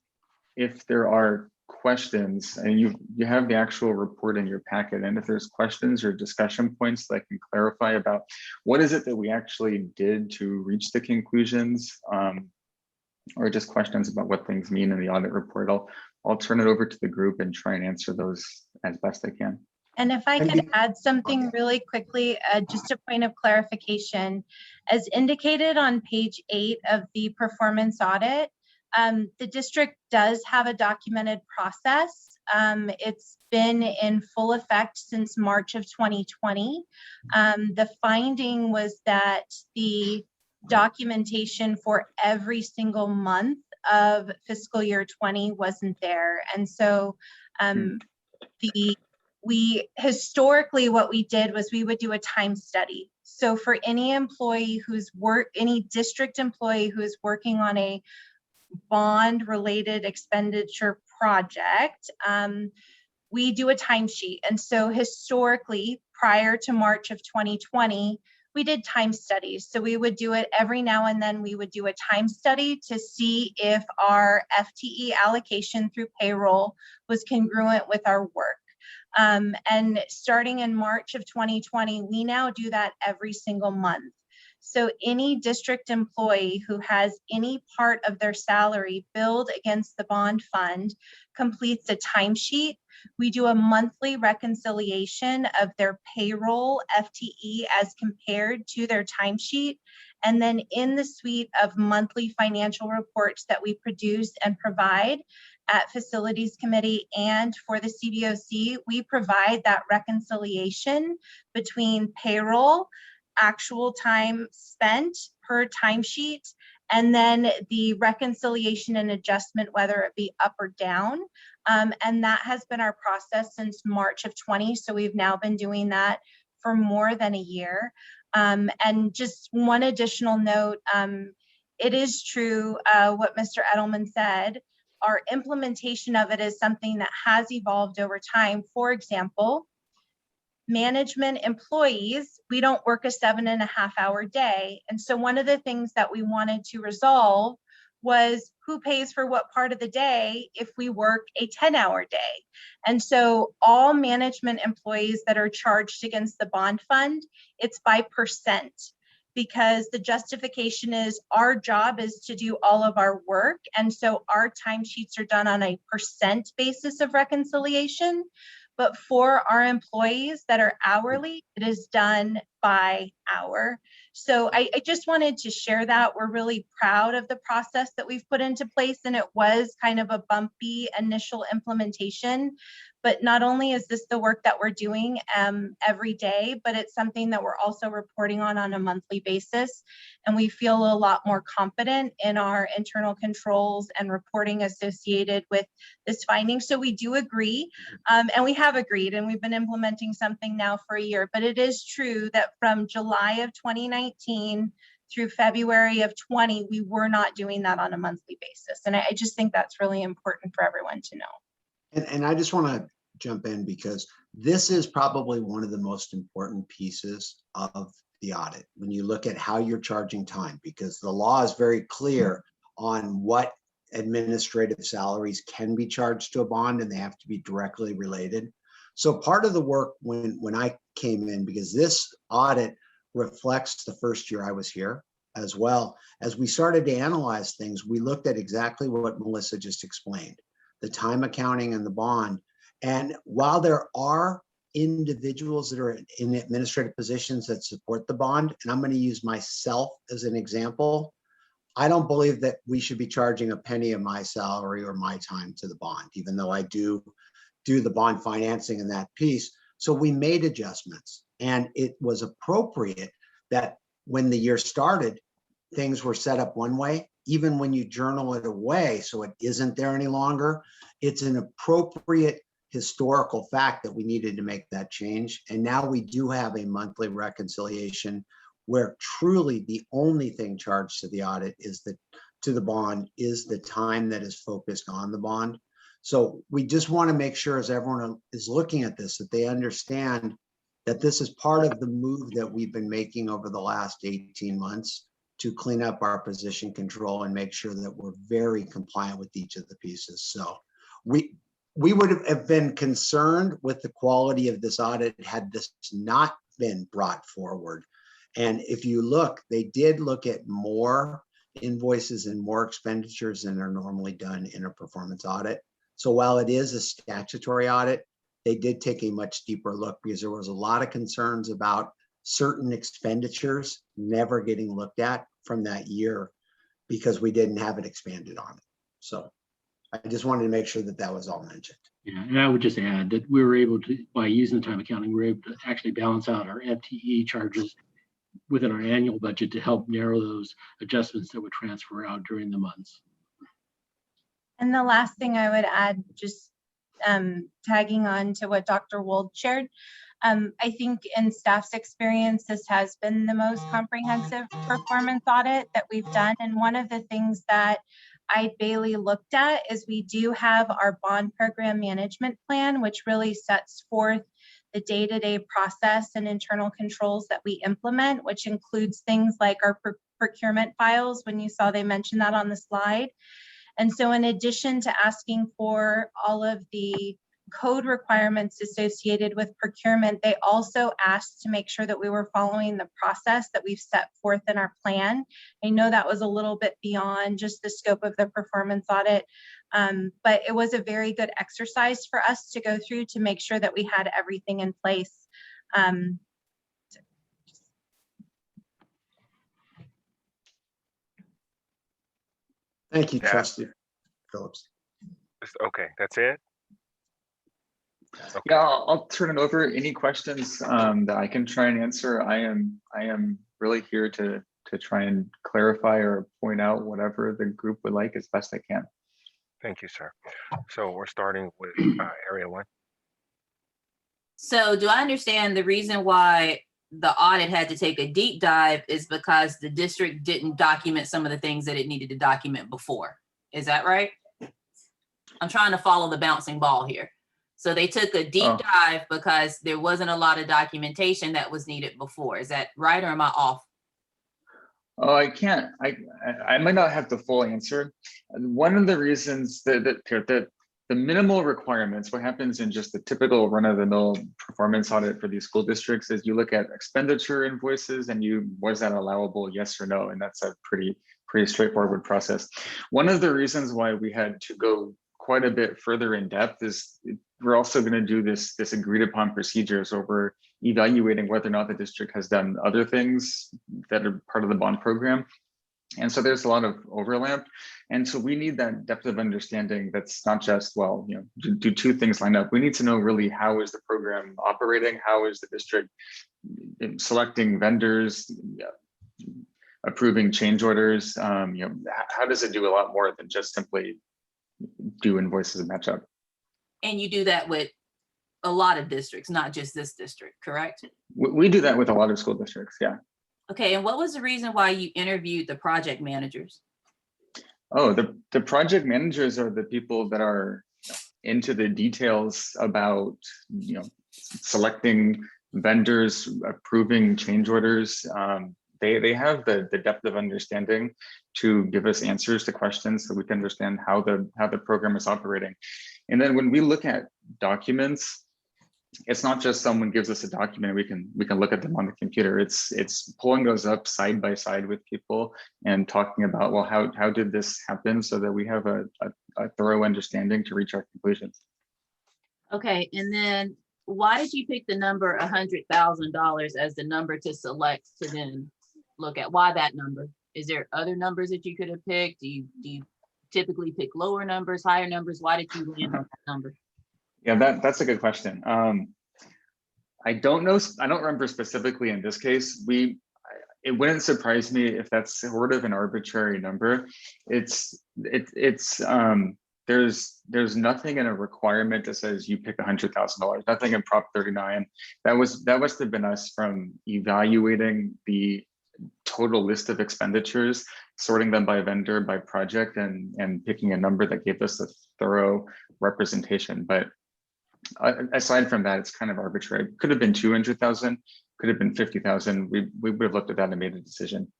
if there are questions, and you have the actual report in your packet, and if there's questions or discussion points that I can clarify about what is it that we actually did to reach the conclusions, or just questions about what things mean in the audit report, I'll turn it over to the group and try and answer those as best I can. And if I could add something really quickly, just a point of clarification, as indicated on page 8 of the performance audit, the district does have a documented process. It's been in full effect since March of 2020. The finding was that the documentation for every single month of fiscal year 20 wasn't there. And so we historically, what we did was we would do a time study. So for any employee any district employee who is working on a bond related expenditure project, we do a timesheet. And so historically, prior to March of 2020, we did time studies. So we would do it every now and then. We would do a time study to see if our FTE allocation through payroll was congruent with our work. And starting in March of 2020, we now do that every single month. So any district employee who has any part of their salary billed against the bond fund completes a timesheet. We do a monthly reconciliation of their payroll FTE as compared to their timesheet. And then in the suite of monthly financial reports that we produce and provide at Facilities Committee and for the CBOC, we provide that reconciliation between payroll, actual time spent per timesheet, and then the reconciliation and adjustment, whether it be up or down. And that has been our process since March of 20. So we've now been doing that for more than a year. And just one additional note, it is true what Mr. Edelman said. Our implementation of it is something that has evolved over time. For example, management employees, we don't work a 7.5-hour day. And so one of the things that we wanted to resolve was who pays for what part of the day if we work a 10-hour day. And so all management employees that are charged against the bond fund, it's by percent, because the justification is our job is to do all of our work. And so our timesheets are done on a percent basis of reconciliation. but for our employees that are hourly, it is done by hour. So I just wanted to share that. We're really proud of the process that we've put into place, and it was kind of a bumpy initial implementation. But not only is this the work that we're doing every day, but it's something that we're also reporting on a monthly basis. And we feel a lot more confident in our internal controls and reporting associated with this finding. So we do agree, and we have agreed, and we've been implementing something now for a year. But it is true that from July of 2019 through February of 20, we were not doing that on a monthly basis. And I just think that's really important for everyone to know. And I just want to jump in because this is probably one of the most important pieces of the audit when you look at how you're charging time, because the law is very clear on what administrative salaries can be charged to a bond, and they have to be directly related. So part of the work when I came in, because this audit reflects the first year I was here, as well as we started to analyze things, we looked at exactly what Melissa just explained, the time accounting and the bond. And while there are individuals that are in administrative positions that support the bond, and I'm going to use myself as an example, I don't believe that we should be charging a penny of my salary or my time to the bond, even though I do the bond financing in that piece. So we made adjustments, and it was appropriate that when the year started, things were set up one way. Even when you journal it away, so it isn't there any longer, it's an appropriate historical fact that we needed to make that change. And now we do have a monthly reconciliation where truly the only thing charged to the audit is to the bond is the time that is focused on the bond. So we just want to make sure, as everyone is looking at this, that they understand that this is part of the move that we've been making over the last 18 months to clean up our position control and make sure that we're very compliant with each of the pieces. So we would have been concerned with the quality of this audit had this not been brought forward. And if you look, they did look at more invoices and more expenditures than are normally done in a performance audit. So while it is a statutory audit, they did take a much deeper look because there was a lot of concerns about certain expenditures never getting looked at from that year because we didn't have it expanded on it. So I just wanted to make sure that that was all mentioned. Yeah, and I would just add that we were able to, by using the time accounting, we were able to actually balance out our FTE charges within our annual budget to help narrow those adjustments that would transfer out during the months. And the last thing I would add, just tagging on to what Dr. Wold shared, I think in staff's experience, this has been the most comprehensive performance audit that we've done. And one of the things that Bailey looked at is we do have our bond program management plan, which really sets forth the day-to-day process and internal controls that we implement, which includes things like our procurement files, when you saw they mentioned that on the slide. And so in addition to asking for all of the code requirements associated with procurement, they also asked to make sure that we were following the process that we've set forth in our plan. I know that was a little bit beyond just the scope of the performance audit, but it was a very good exercise for us to go through to make sure that we had everything in place. Thank you, Yeah. Trustee Phillips. Okay, that's it? Okay. Yeah, I'll turn it over. Any questions that I can try and answer? I am really here to try and clarify or point out whatever the group would like as best I can. Thank you, sir. So we're starting with area one. So do I understand the reason why the audit had to take a deep dive is because the district didn't document some of the things that it needed to document before? Is that right? I'm trying to follow the bouncing ball here. So they took a deep dive because there wasn't a lot of documentation that was needed before. Is that right, or am I off? Oh, I can't. I might not have the full answer. One of the reasons that the minimal requirements, what happens in just the typical run-of-the-mill performance audit for these school districts is you look at expenditure invoices and was that allowable, yes or no? And that's a pretty straightforward process. One of the reasons why we had to go quite a bit further in depth is we're also going to do this agreed upon procedures where we're evaluating whether or not the district has done other things that are part of the bond program. And so there's a lot of overlap. And so we need that depth of understanding that's not just, well, you know, do two things line up. We need to know really how is the program operating? How is the district selecting vendors, approving change orders? You know, how does it do a lot more than just simply do invoices and match up? And you do that with a lot of districts, not just this district, correct? We do that with a lot of school districts, yeah. Okay, and what was the reason why you interviewed the project managers? Oh, the project managers are the people that are into the details about, you know, selecting vendors, approving change orders. They have the depth of understanding to give us answers to questions so we can understand how the program is operating. And then when we look at documents, it's not just someone gives us a document, we can look at them on the computer. It's pulling those up side by side with people and talking about, well, how did this happen, so that we have a thorough understanding to reach our conclusions. Okay, and then why did you pick the number $100,000 as the number to select to then look at? Why that number? Is there other numbers that you could have picked? Do you typically pick lower numbers, higher numbers? Why did you land on that number? Yeah, that's a good question. I don't know. I don't remember specifically in this case. It wouldn't surprise me if that's sort of an arbitrary number. There's nothing in a requirement that says you pick $100,000. Nothing in Prop 39. That must have been us from evaluating the total list of expenditures, sorting them by vendor, by project, and picking a number that gave us a thorough representation. But aside from that, it's kind of arbitrary. Could have been 200,000, could have been 50,000. We would have looked at that and made a decision.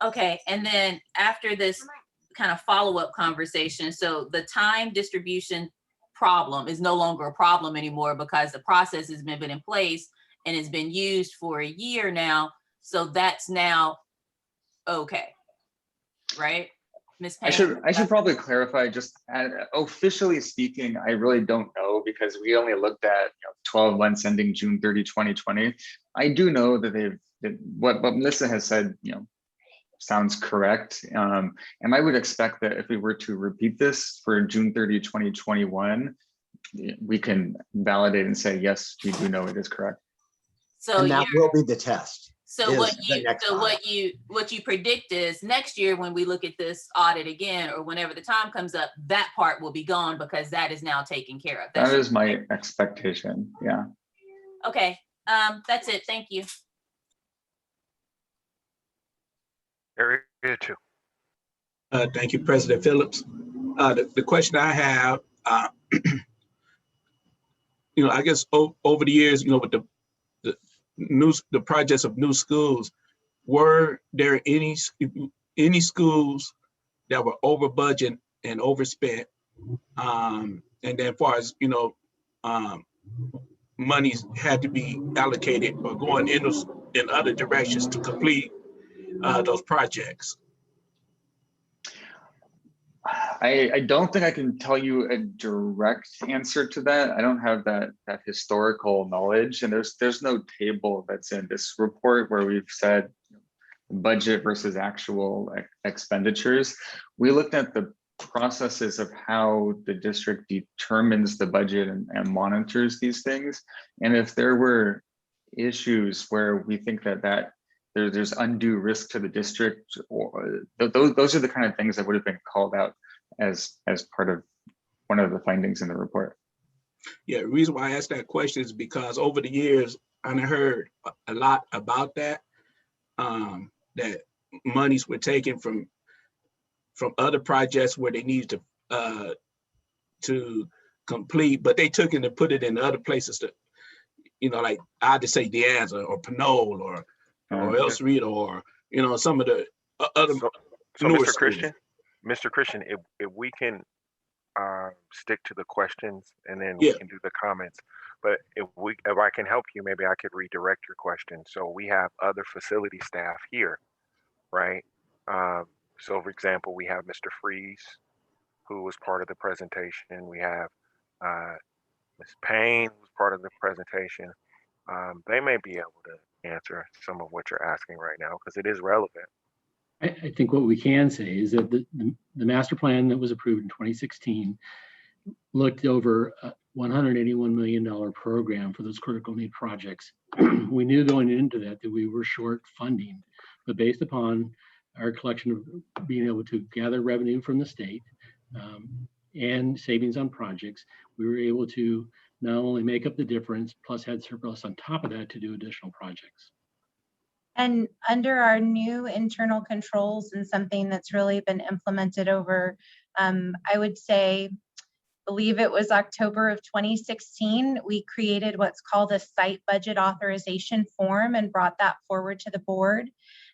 Okay, and then after this kind of follow-up conversation, so the time distribution problem is no longer a problem anymore because the process has been in place and has been used for a year now. So that's now okay, right? Ms. Payne? I should probably clarify, just officially speaking, I really don't know because we only looked at 12 months ending June 30, 2020. I do know that what Melissa has said, sounds correct. And I would expect that if we were to repeat this for June 30, 2021, we can validate and say, yes, we do know it is correct. So and that will be the test. So what you predict is next year when we look at this audit again, or whenever the time comes up, that part will be gone because that is now taken care of. That is my expectation. Yeah. Okay. That's it. Thank you. Area 2. Thank you, President Phillips. The question I have, I guess over the years, with the projects of new schools, were there any schools that were over budget and overspent? And then as far as, monies had to be allocated or going in other directions to complete those projects? I don't think I can tell you a direct answer to that. I don't have that historical knowledge, and there's no table that's in this report where we've said budget versus actual expenditures. We looked at the processes of how the district determines the budget and monitors these things, and if there were issues where we think that there's undue risk to the district, or those are the kind of things that would have been called out as part of one of the findings in the report. Yeah, the reason why I asked that question is because over the years, I heard a lot about that, that monies were taken from other projects where they needed to complete, but they took it and put it in other places to, like I had to say De Anza or Pinole or El Cerrito or, some of the other. So Mr. Christian, if we can stick to the questions and then we can do the comments, but if I can help you, maybe I could redirect your question. So we have other facility staff here, right? So for example, we have Mr. Freeze, who was part of the presentation. We have Ms. Payne, who's part of the presentation. They may be able to answer some of what you're asking right now because it is relevant. I think what we can say is that the master plan that was approved in 2016 looked over a $181 million program for those critical need projects. We knew going into that we were short funding, but based upon our collection of being able to gather revenue from the state and savings on projects, we were able to not only make up the difference, plus had surplus on top of that to do additional projects. And under our new internal controls and something that's really been implemented over, I would say, believe it was October of 2016, we created what's called a site budget authorization form and brought that forward to the board.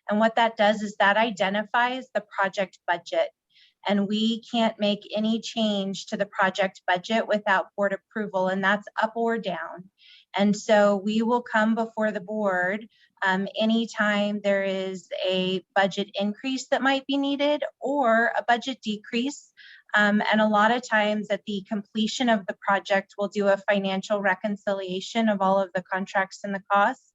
And what that does is that identifies the project budget. And we can't make any change to the project budget without board approval, and that's up or down. And so we will come before the board anytime there is a budget increase that might be needed or a budget decrease. And a lot of times at the completion of the project, we'll do a financial reconciliation of all of the contracts and the costs.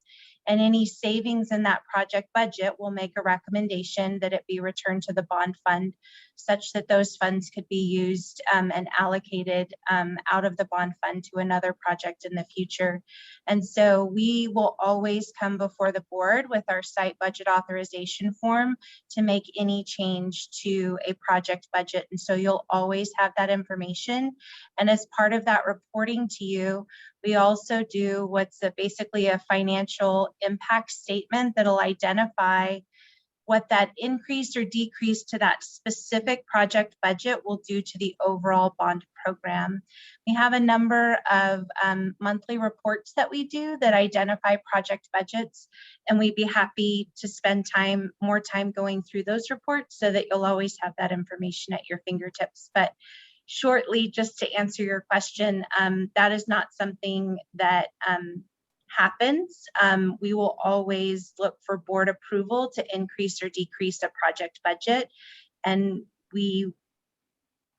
And any savings in that project budget will make a recommendation that it be returned to the bond fund such that those funds could be used and allocated out of the bond fund to another project in the future. And so we will always come before the board with our site budget authorization form to make any change to a project budget. And so you'll always have that information. And as part of that reporting to you, we also do what's basically a financial impact statement that'll identify what that increase or decrease to that specific project budget will do to the overall bond program. We have a number of monthly reports that we do that identify project budgets, and we'd be happy to spend more time going through those reports so that you'll always have that information at your fingertips. But shortly, just to answer your question, that is not something that happens. We will always look for board approval to increase or decrease a project budget. And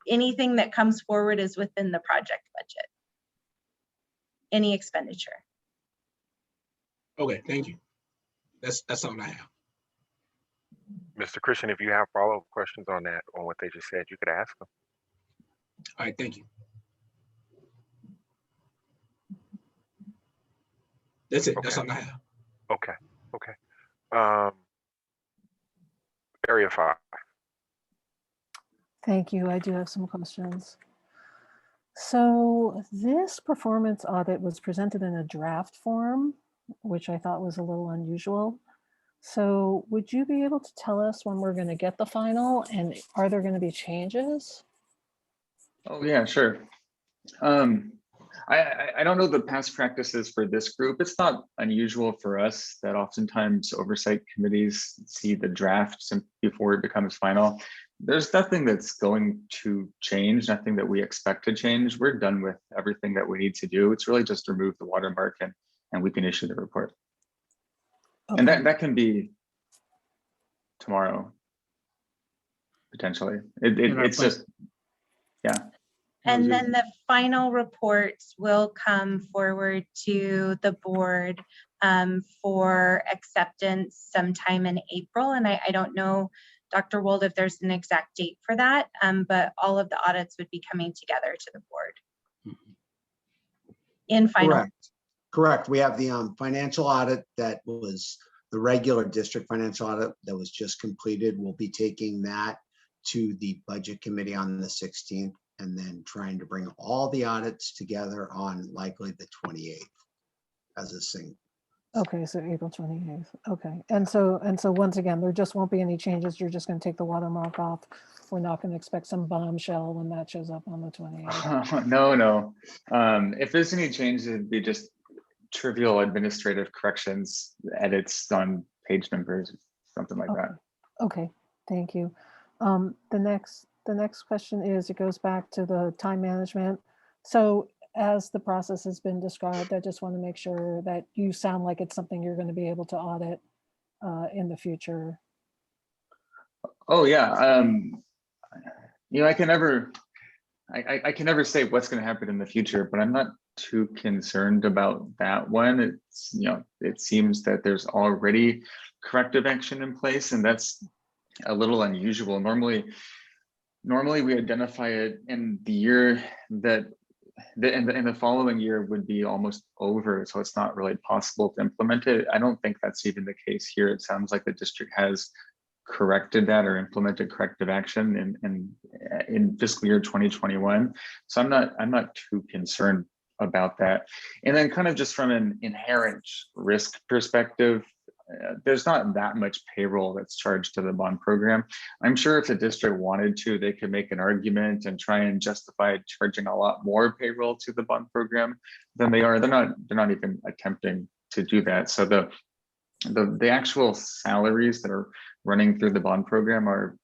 anything that comes forward is within the project budget, any expenditure. Okay, thank you. That's all I have. Mr. Christian, if you have follow-up questions on that, on what they just said, you could ask them. All right, thank you. That's it. That's all I have. Okay. Area 5. Thank you. I do have some questions. So this performance audit was presented in a draft form, which I thought was a little unusual. So would you be able to tell us when we're going to get the final, and are there going to be changes? Oh yeah, sure. I don't know the past practices for this group. It's not unusual for us that oftentimes oversight committees see the draft before it becomes final. There's nothing that's going to change, nothing that we expect to change. We're done with everything that we need to do. It's really just remove the watermark and we can issue the report. Okay. And that can be tomorrow, potentially. It's just, yeah. And then the final reports will come forward to the board for acceptance sometime in April. And I don't know, Dr. Wold, if there's an exact date for that, but all of the audits would be coming together to the board in final. Correct. We have the financial audit that was the regular district financial audit that was just completed. We'll be taking that to the budget committee on the 16th. And then trying to bring all the audits together on likely the 28th as a single. Okay, so April 28th. Okay, and so once again, there just won't be any changes. You're just going to take the watermark off. We're not going to expect some bombshell when that shows up on the 28th. No. If there's any changes, it'd be just trivial administrative corrections, edits on page numbers, something like that. Okay, thank you. The next question is, it goes back to the time management. So as the process has been described, I just want to make sure that you sound like it's something you're going to be able to audit in the future. Oh yeah, I can never I can never say what's going to happen in the future, but I'm not too concerned about that one. It's, you know, it seems that there's already corrective action in place, and that's a little unusual. Normally we identify it in the year that and the following year would be almost over, so it's not really possible to implement it. I don't think that's even the case here. It sounds like the district has corrected that or implemented corrective action in fiscal year 2021. So I'm not too concerned about that. And then kind of just from an inherent risk perspective, there's not that much payroll that's charged to the bond program. I'm sure if the district wanted to, they could make an argument and try and justify charging a lot more payroll to the bond program than they are. They're not even attempting to do that. So the actual salaries that are running through the bond program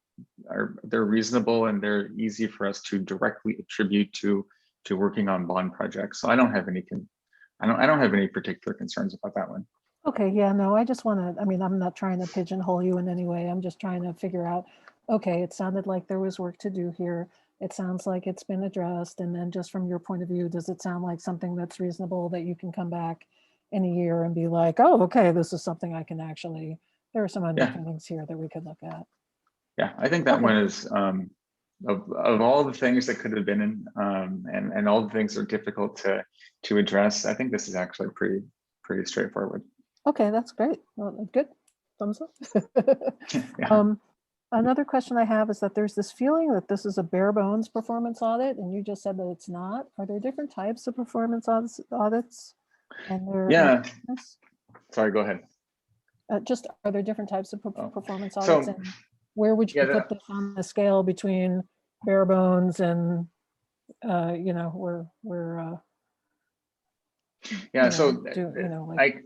they're reasonable, and they're easy for us to directly attribute to working on bond projects. So I don't have any particular concerns about that one. Okay, yeah, no, I just want to, I mean, I'm not trying to pigeonhole you in any way. I'm just trying to figure out, okay, it sounded like there was work to do here. It sounds like it's been addressed. And then just from your point of view, does it sound like something that's reasonable that you can come back in a year and be like, oh, okay, this is something I can actually, there are some underpinnings here that we could look at. Yeah, I think that Okay. one is, of all the things that could have been in, and all the things that are difficult to address, I think this is actually pretty straightforward. Okay, that's great. Well, good. Thumbs up. Yeah. Another question I have is that there's this feeling that this is a bare bones performance audit, and you just said that it's not. Are there different types of performance audits? And Yeah. Sorry, go ahead. Just are there different types of performance So, audits, and where would you put this on the scale between bare bones and you know, we're yeah, you so know, you know, like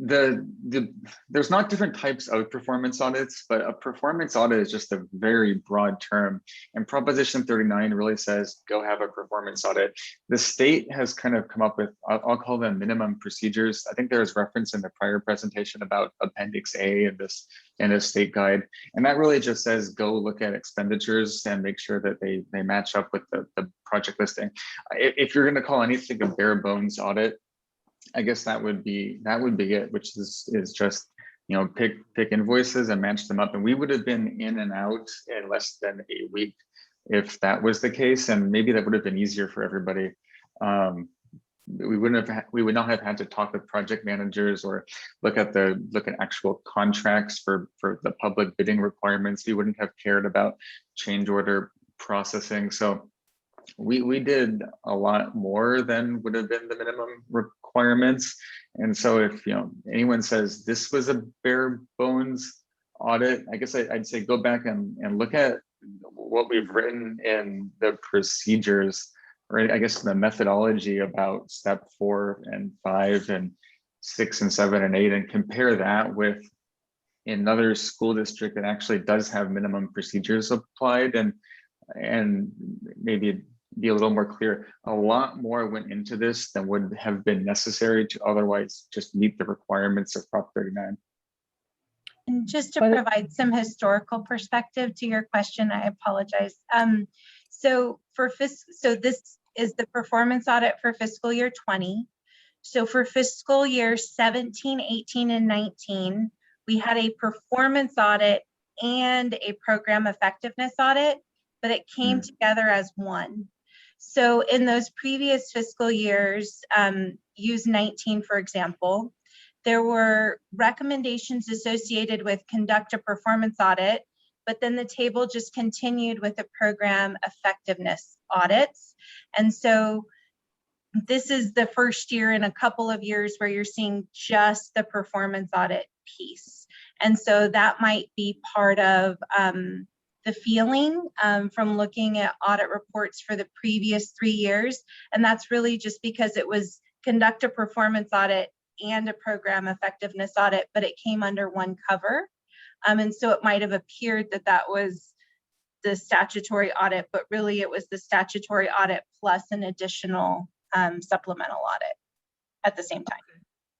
there's not different types of performance audits, but a performance audit is just a very broad term, and Proposition 39 really says go have a performance audit. The state has kind of come up with, I'll call them minimum procedures. I think there's reference in the prior presentation about Appendix A in this state guide, and that really just says go look at expenditures and make sure that they match up with the project listing. If you're going to call anything a bare bones audit, I guess that would be it, which is just, you know, pick invoices and match them up. And we would have been in and out in less than a week if that was the case, and maybe that would have been easier for everybody. We would not have had to talk with project managers or look at actual contracts for the public bidding requirements. We wouldn't have cared about change order processing. So we did a lot more than would have been the minimum requirements. And so if, you know, anyone says this was a bare bones audit, I guess I'd say go back and look at what we've written in the procedures, or I guess the methodology about step 4 and 5 and 6 and 7 and 8, and compare that with another school district that actually does have minimum procedures applied, and maybe be a little more clear. A lot more went into this than would have been necessary to otherwise just meet the requirements of Prop 39. And just to provide some historical perspective to your question, I apologize. So this is the performance audit for fiscal year 20. So for fiscal year 17, 18, and 19, we had a performance audit and a program effectiveness audit, but it came together as one. So in those previous fiscal years, use 19, for example, there were recommendations associated with conduct a performance audit, but then the table just continued with the program effectiveness audits. And so this is the first year in a couple of years where you're seeing just the performance audit piece. And so that might be part of the feeling from looking at audit reports for the previous 3 years. And that's really just because it was conduct a performance audit and a program effectiveness audit, but it came under one cover. And so it might have appeared that that was the statutory audit, but really it was the statutory audit plus an additional supplemental audit at the same time.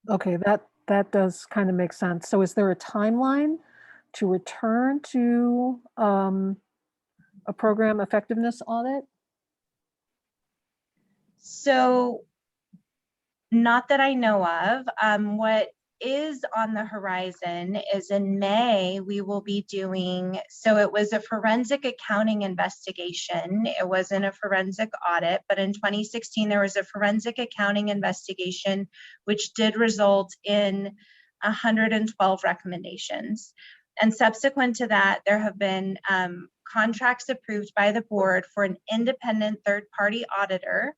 Okay, that does kind of make sense. So is there a timeline to return to a program effectiveness audit? So not that I know of. What is on the horizon is in May, we will be doing, so it was a forensic accounting investigation. It wasn't a forensic audit, but in 2016, there was a forensic accounting investigation, which did result in 112 recommendations. And subsequent to that, there have been contracts approved by the board for an independent third-party auditor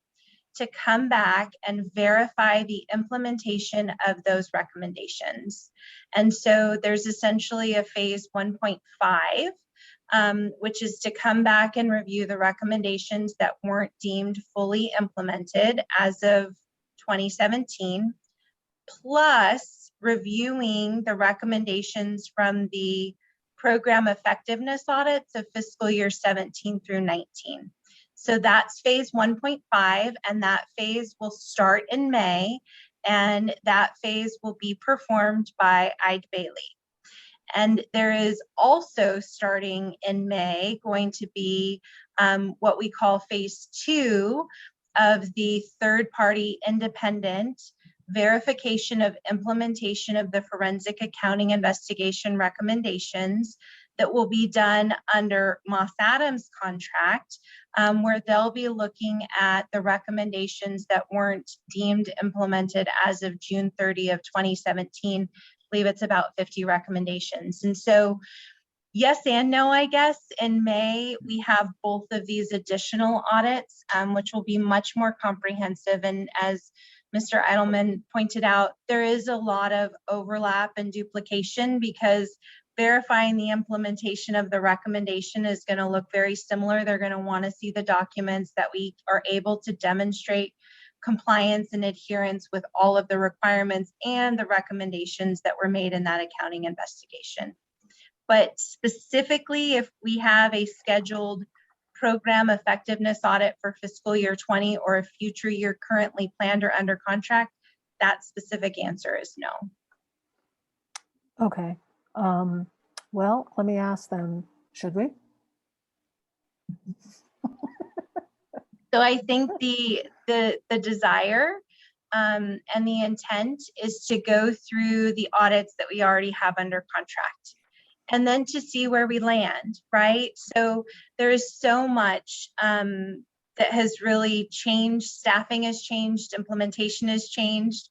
to come back and verify the implementation of those recommendations. And so there's essentially a phase 1.5, which is to come back and review the recommendations that weren't deemed fully implemented as of 2017, plus reviewing the recommendations from the program effectiveness audits of fiscal year 17 through 19. So that's phase 1.5, and that phase will start in May, and that phase will be performed by Eide Bailly. And there is also, starting in May, going to be what we call phase 2 of the third-party independent verification of implementation of the forensic accounting investigation recommendations that will be done under Moss Adams' contract, where they'll be looking at the recommendations that weren't deemed implemented as of June 30 of 2017. I believe it's about 50 recommendations. And so, yes and no, I guess. In May, we have both of these additional audits, which will be much more comprehensive. And as Mr. Eidelman pointed out, there is a lot of overlap and duplication because verifying the implementation of the recommendation is going to look very similar. They're going to want to see the documents that we are able to demonstrate compliance and adherence with all of the requirements and the recommendations that were made in that accounting investigation. But specifically, if we have a scheduled program effectiveness audit for fiscal year 20 or a future year currently planned or under contract, that specific answer is no. Okay. Well, let me ask them, should we? So I think the desire and the intent is to go through the audits that we already have under contract and then to see where we land, right? So there is so much that has really changed. Staffing has changed, implementation has changed,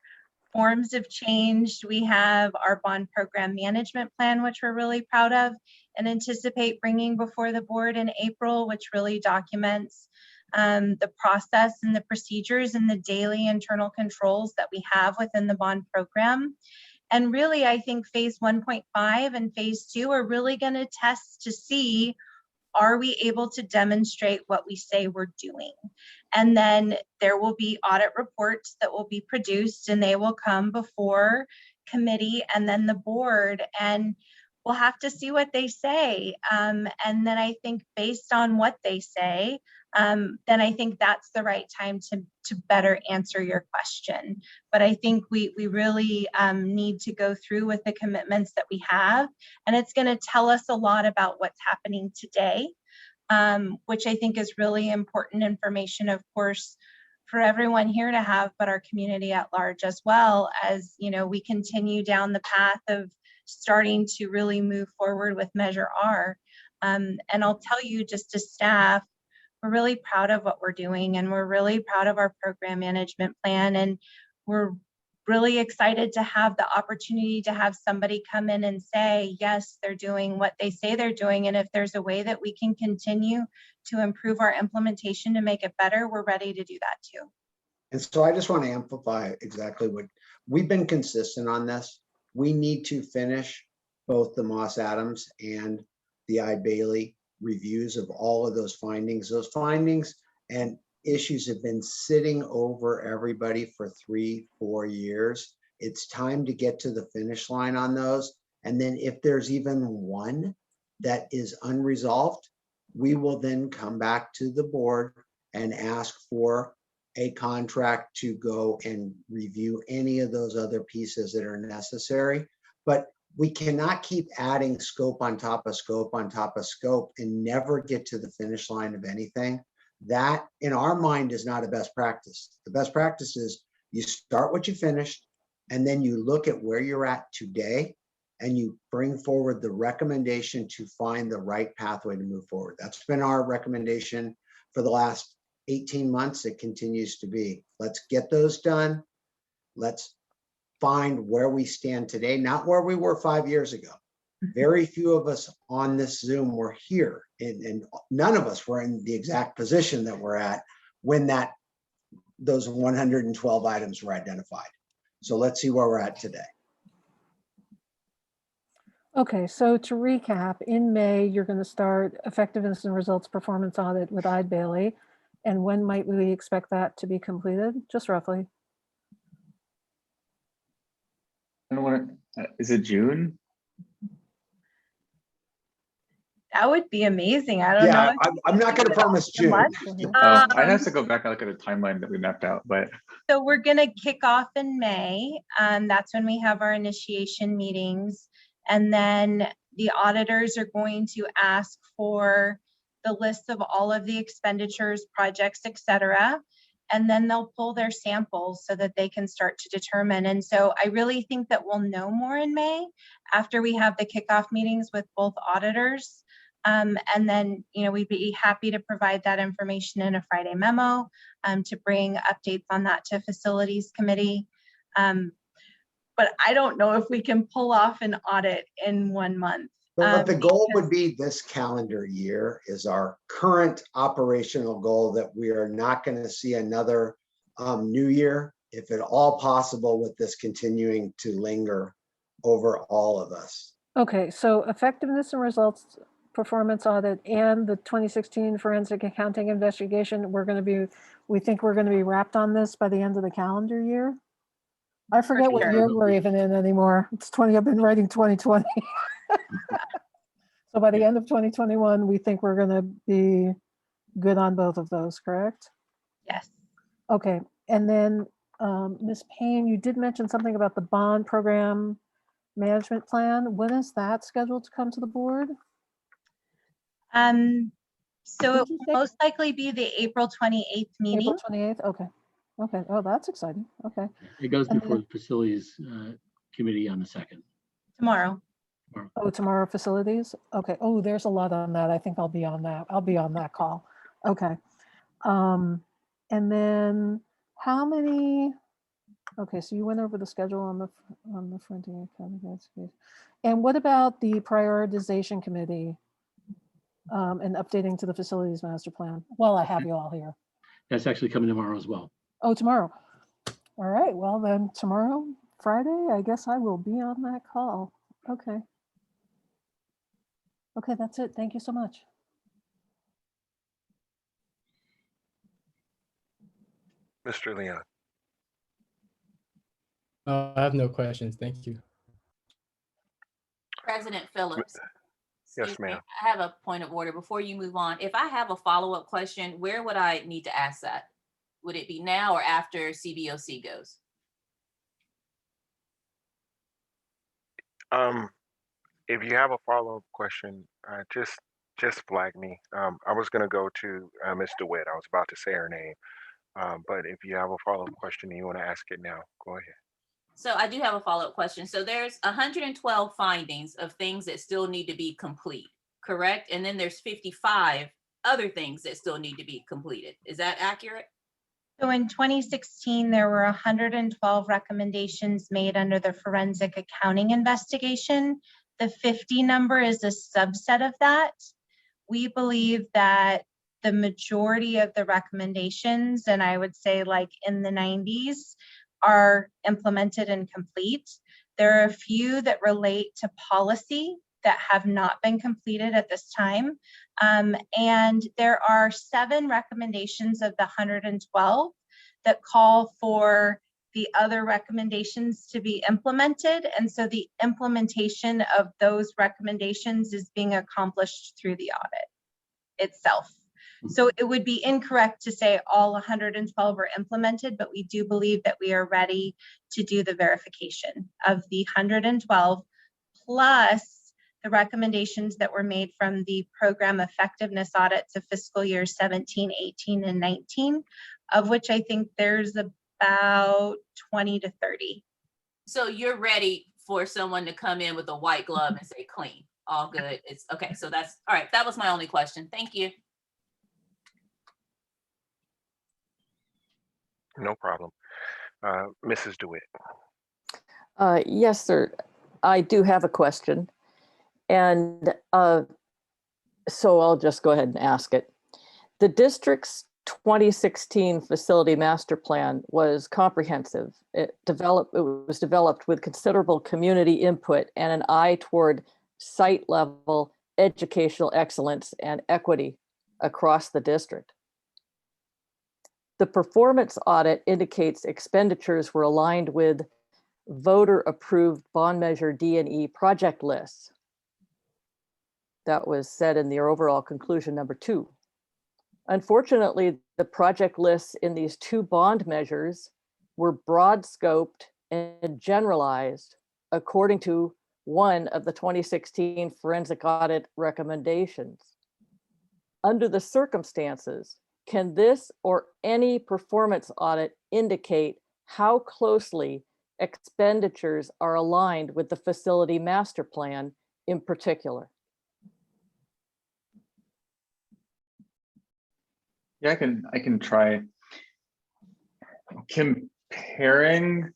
forms have changed. We have our bond program management plan, which we're really proud of and anticipate bringing before the board in April, which really documents the process and the procedures and the daily internal controls that we have within the bond program. And really, I think phase 1.5 and phase 2 are really going to test to see, are we able to demonstrate what we say we're doing? And then there will be audit reports that will be produced, and they will come before committee and then the board, and we'll have to see what they say. And then I think based on what they say, then I think that's the right time to better answer your question. But I think we really need to go through with the commitments that we have, and it's going to tell us a lot about what's happening today, which I think is really important information, of course, for everyone here to have, but our community at large as well, as we continue down the path of starting to really move forward with Measure R. And I'll tell you, just as staff, we're really proud of what we're doing, and we're really proud of our program management plan, and we're really excited to have the opportunity to have somebody come in and say, yes, they're doing what they say they're doing, and if there's a way that we can continue to improve our implementation to make it better, we're ready to do that too. And so I just want to amplify exactly what we've been consistent on this. We need to finish both the Moss Adams and the Eide Bailly reviews of all of those findings. Those findings and issues have been sitting over everybody for 3-4 years. It's time to get to the finish line on those. And then if there's even one that is unresolved, we will then come back to the board and ask for a contract to go and review any of those other pieces that are necessary. But We cannot keep adding scope on top of scope on top of scope and never get to the finish line of anything. That, in our mind, is not a best practice. The best practice is you start what you finished, and then you look at where you're at today, and you bring forward the recommendation to find the right pathway to move forward. That's been our recommendation for the last 18 months. It continues to be. Let's get those done. Let's find where we stand today, not where we were 5 years ago. Very few of us on this Zoom were here, and none of us were in the exact position that we're at when those 112 items were identified. So let's see where we're at today. Okay, so to recap, in May, you're going to start effectiveness and results performance audit with Eide Bailey. And when might we expect that to be completed? Just roughly. I don't want to, is it June? That would be amazing. I don't know. Yeah, I'm not going to promise June. I'd have to go back and look at the timeline that we mapped out, but. So we're going to kick off in May. That's when we have our initiation meetings. And then the auditors are going to ask for the list of all of the expenditures, projects, et cetera. And then they'll pull their samples so that they can start to determine. And so I really think that we'll know more in May after we have the kickoff meetings with both auditors. And then, we'd be happy to provide that information in a Friday memo to bring updates on that to facilities committee. But I don't know if we can pull off an audit in 1 month. But the goal would be this calendar year is our current operational goal, that we are not going to see another new year, if at all possible, with this continuing to linger over all of us. Okay, so effectiveness and results performance audit and the 2016 forensic accounting investigation, we think we're going to be wrapped on this by the end of the calendar year. I forget what year we're even in anymore. I've been writing 2020. So by the end of 2021, we think we're going to be good on both of those, correct? Yes. Okay, and then Ms. Payne, you did mention something about the bond program management plan. When is that scheduled to come to the board? So it will most likely be the April 28th meeting. April 28th, okay. Okay, oh, that's exciting, okay. It goes before the facilities committee on the 2nd. Tomorrow. Oh, tomorrow facilities? Okay, oh, there's a lot on that. I think I'll be on that. I'll be on that call. Okay. And then how many, okay, so you went over the schedule on the fronting accounting. And what about the prioritization committee and updating to the facilities master plan? Well, I have you all here. That's actually coming tomorrow as well. Oh, tomorrow. All right, well then tomorrow, Friday, I guess I will be on that call. Okay. Okay, that's it. Thank you so much. Mr. Leon. I have no questions. Thank you. President Phillips. Yes, Excuse me, ma'am. I have a point of order before you move on. If I have a follow-up question, where would I need to ask that? Would it be now or after CBOC goes? If you have a follow-up question, just flag me. I was going to go to Ms. DeWitt. I was about to say her name. But if you have a follow-up question and you want to ask it now, go ahead. So I do have a follow-up question. So there's 112 findings of things that still need to be complete, correct? And then there's 55 other things that still need to be completed. Is that accurate? So in 2016, there were 112 recommendations made under the forensic accounting investigation. The 50 number is a subset of that. We believe that the majority of the recommendations, and I would say like in the 90s, are implemented and complete. There are a few that relate to policy that have not been completed at this time. And there are 7 recommendations of the 112 that call for the other recommendations to be implemented. And so the implementation of those recommendations is being accomplished through the audit itself. So it would be incorrect to say all 112 are implemented, but we do believe that we are ready to do the verification of the 112 plus the recommendations that were made from the program effectiveness audits of fiscal years 17, 18, and 19, of which I think there's about 20 to 30. So you're ready for someone to come in with a white glove and say clean, all good. It's okay. So that's all right. That was my only question. Thank you. No problem. Mrs. DeWitt. Yes, sir. I do have a question. And so I'll just go ahead and ask it. The district's 2016 facility master plan was comprehensive. It was developed with considerable community input and an eye toward site level educational excellence and equity across the district. The performance audit indicates expenditures were aligned with voter-approved bond measure D&E project lists. That was said in the overall conclusion number 2. Unfortunately, the project lists in these 2 bond measures were broad scoped and generalized according to one of the 2016 forensic audit recommendations. Under the circumstances, can this or any performance audit indicate how closely expenditures are aligned with the facility master plan in particular? Yeah, I can try. Comparing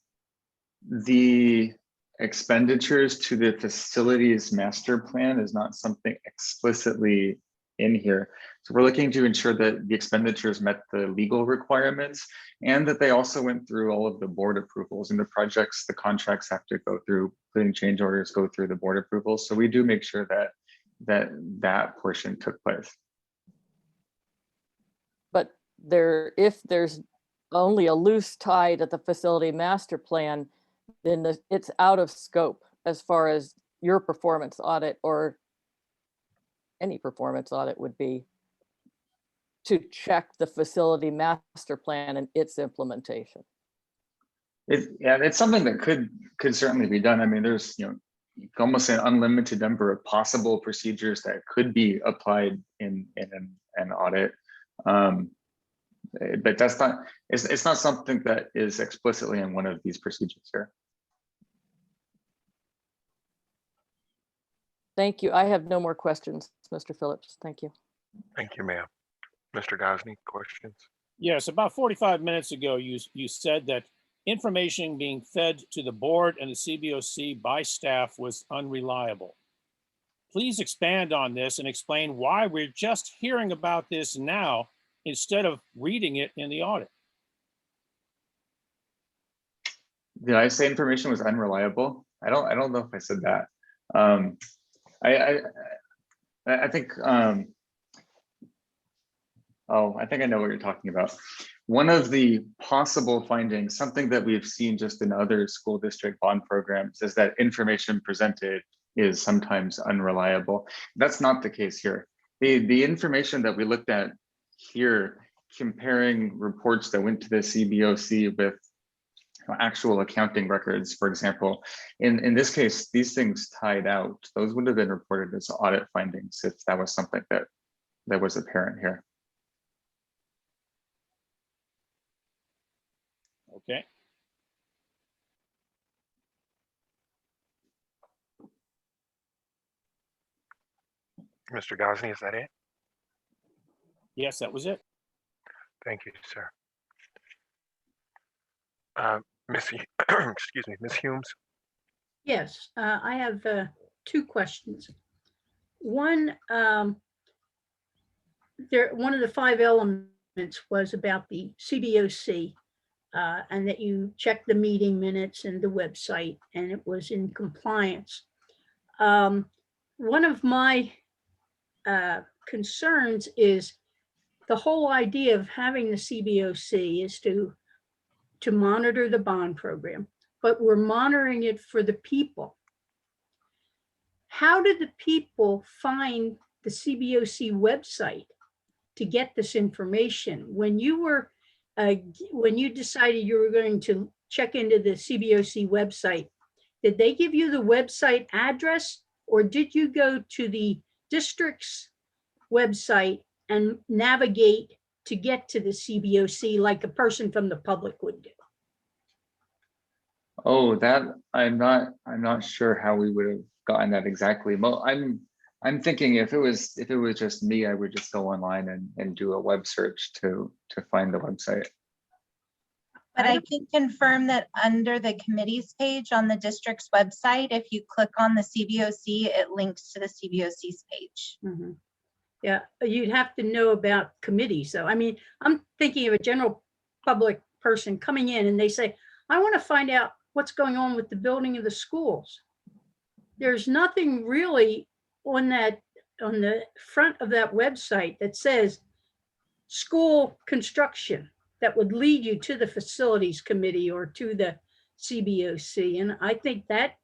the expenditures to the facilities master plan is not something explicitly in here. So we're looking to ensure that the expenditures met the legal requirements and that they also went through all of the board approvals, and the projects, the contracts have to go through, including change orders, go through the board approvals. So we do make sure that that portion took place. But if there's only a loose tie to the facility master plan, then it's out of scope as far as your performance audit or any performance audit would be to check the facility master plan and its implementation. It's something that could certainly be done. I mean, there's almost an unlimited number of possible procedures that could be applied in an audit. But that's not, it's not something that is explicitly in one of these procedures here. Thank you. I have no more questions, Mr. Phillips. Thank you. Thank you, ma'am. Mr. Gosney, questions? Yes, about 45 minutes ago, you said that information being fed to the board and the CBOC by staff was unreliable. Please expand on this and explain why we're just hearing about this now instead of reading it in the audit. Did I say information was unreliable? I don't know if I said that. I think I think I know what you're talking about. One of the possible findings, something that we've seen just in other school district bond programs, is that information presented is sometimes unreliable. That's not the case here. The information that we looked at here, comparing reports that went to the CBOC with actual accounting records, for example, in this case, these things tied out. Those would have been reported as audit findings if that was something that was apparent here. Okay. Mr. Gosney, is that it? Yes, that was it. Thank you, sir. Excuse me, Ms. Humes. Yes, I have 2 questions. One, one of the 5 elements was about the CBOC and that you checked the meeting minutes and the website and it was in compliance. One of my concerns is the whole idea of having the CBOC is to monitor the bond program, but we're monitoring it for the people. How did the people find the CBOC website to get this information? When you were, when you decided you were going to check into the CBOC website, Did they give you the website address, or did you go to the district's website and navigate to get to the CBOC like a person from the public would do? Oh, that I'm not sure how we would have gotten that exactly. Well, I'm thinking if it was just me, I would just go online and do a web search to find the website. But I can confirm that under the committees page on the district's website, if you click on the CBOC, it links to the CBOC's page. Mm-hmm. Yeah, you'd have to know about committees. So, I mean, I'm thinking of a general public person coming in and they say, I want to find out what's going on with the building of the schools. There's nothing really on the front of that website that says school construction that would lead you to the facilities committee or to the CBOC. And I think that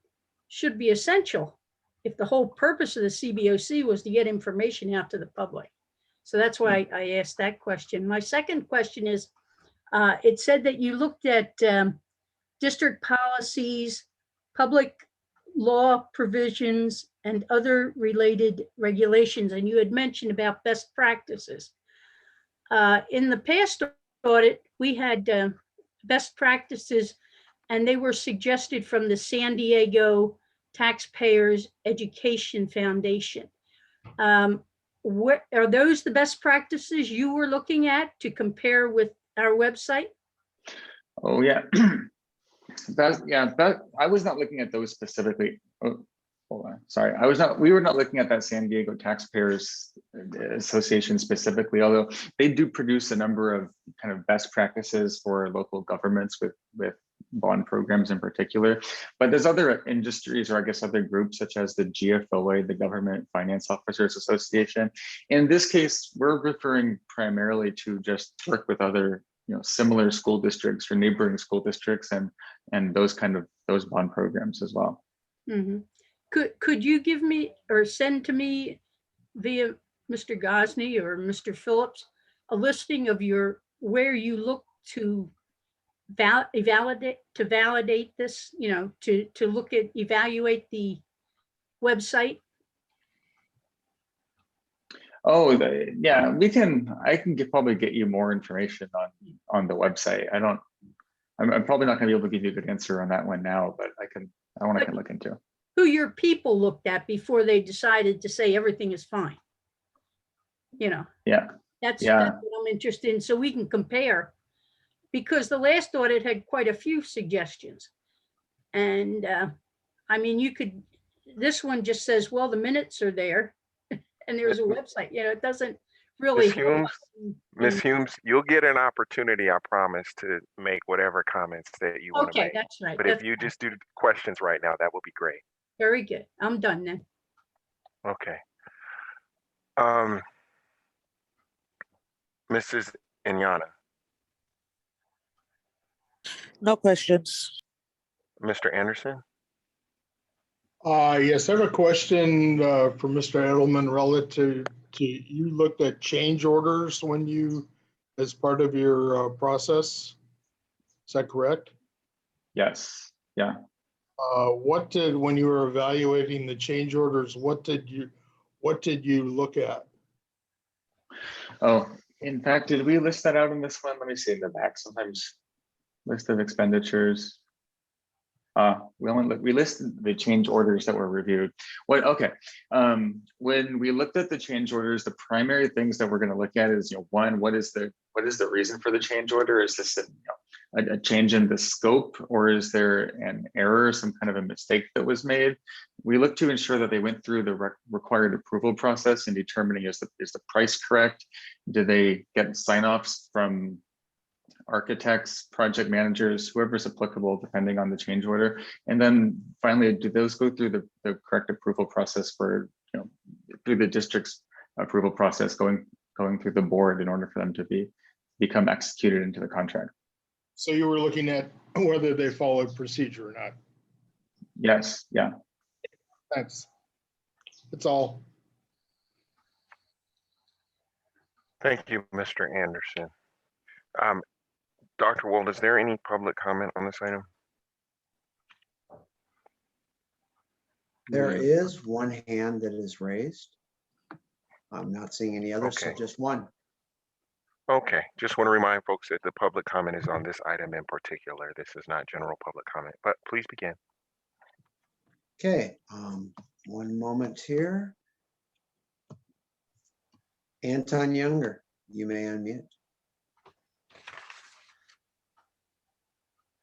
should be essential if the whole purpose of the CBOC was to get information out to the public. So that's why I asked that question. My second question is, it said that you looked at district policies, public law provisions, and other related regulations, and you had mentioned about best practices. In the past audit, we had best practices, and they were suggested from the San Diego Taxpayers Education Foundation. What are those the best practices you were looking at to compare with our website? Oh yeah, I was not looking at those specifically. Oh, hold on, sorry, we were not looking at that San Diego Taxpayers Association specifically, although they do produce a number of kind of best practices for local governments with bond programs in particular. But there's other industries, or I guess other groups, such as the GFOA, the Government Finance Officers Association. In this case, we're referring primarily to just work with other similar school districts or neighboring school districts and those bond programs as well. Mm-hmm. Could you give me or send to me via Mr. Gosney or Mr. Phillips a listing of where you look to validate this, to evaluate the website? Oh, yeah, I can probably get you more information on the website. I'm probably not gonna be able to give you a good answer on that one now, but I can look into. Who your people looked at before they decided to say everything is fine. Yeah. That's what I'm interested in, so we can compare. Because the last audit had quite a few suggestions. And I mean, this one just says, well, the minutes are there and there's a website, it doesn't really. Ms. Humes, you'll get an opportunity, I promise, to make whatever comments that you want to make. Okay, that's right. But if you just do questions right now, that would be great. Very good. I'm done then. Okay. Mrs. Inyana. No questions. Mr. Anderson? Yes, I have a question for Mr. Edelman relative to, you looked at change orders as part of your process. Is that correct? Yes, yeah. When you were evaluating the change orders, what did you look at? Oh, in fact, did we list that out in this one? Let me see in the back. Sometimes list of expenditures. We listed the change orders that were reviewed. Okay. When we looked at the change orders, the primary things that we're going to look at is, one, what is the reason for the change order? Is this a change in the scope, or is there an error, some kind of a mistake that was made? We look to ensure that they went through the required approval process in determining is the price correct? Did they get sign-offs from architects, project managers, whoever's applicable, depending on the change order? And then finally, do those go through the correct approval process through the district's approval process, going through the board in order for them to become executed into the contract? So you were looking at whether they followed procedure or not? Yes, yeah. Thanks. That's all. Thank you, Mr. Anderson. Dr. Wold, is there any public comment on this item? There Yeah. is one hand that is raised. I'm not seeing any others, so Okay. just one. Okay, just want to remind folks that the public comment is on this item in particular. This is not general public comment, but please begin. Okay, one moment here. Anton Younger, you may unmute.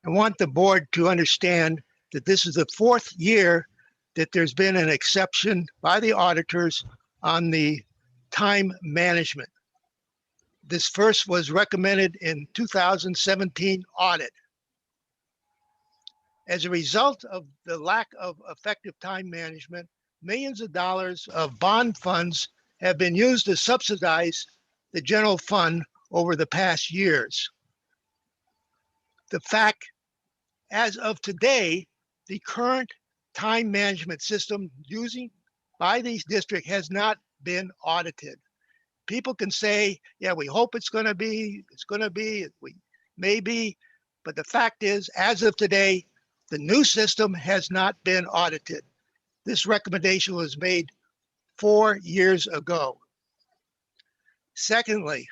I want the board to understand that this is the fourth year that there's been an exception by the auditors on the time management. This first was recommended in 2017 audit. As a result of the lack of effective time management, millions of dollars of bond funds have been used to subsidize the general fund over the past years. The fact, as of today, the current time management system using by these districts has not been audited. People can say, yeah, we hope it's going to be, we may be, but the fact is, as of today, the new system has not been audited. This recommendation was made 4 years ago. Secondly,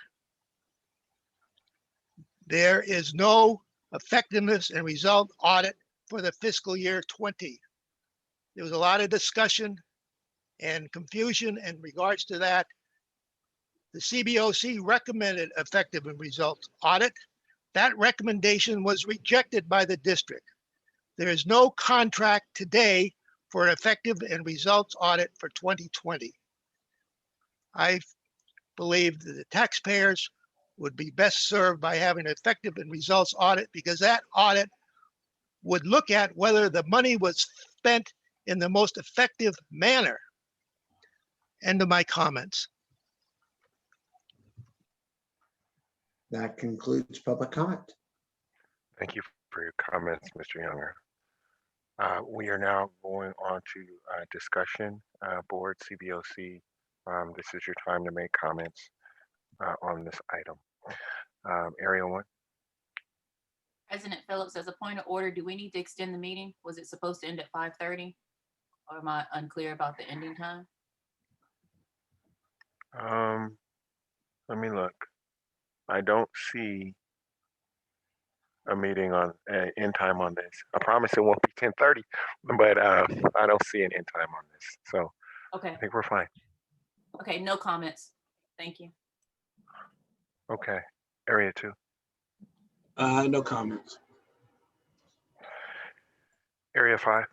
there is no effectiveness and result audit for the fiscal year 20. There was a lot of discussion and confusion in regards to that. The CBOC recommended effective and results audit. That recommendation was rejected by the district. There is no contract today for an effective and results audit for 2020. I believe that the taxpayers would be best served by having an effective and results audit, because that audit would look at whether the money was spent in the most effective manner. End of my comments. That concludes public comment. Thank you for your comments, Mr. Younger. We are now going on to discussion. Board CBOC, this is your time to make comments on this item. Area 1. President Phillips, as a point of order, do we need to extend the meeting? Was it supposed to end at 5:30? Or am I unclear about the ending time? Let me look. I don't see a meeting on end time on this. I promise it won't be 10:30, but I don't see an end time on this. So Okay, I think we're fine. okay, no comments. Thank you. Okay, Area 2. No comments. Area 5.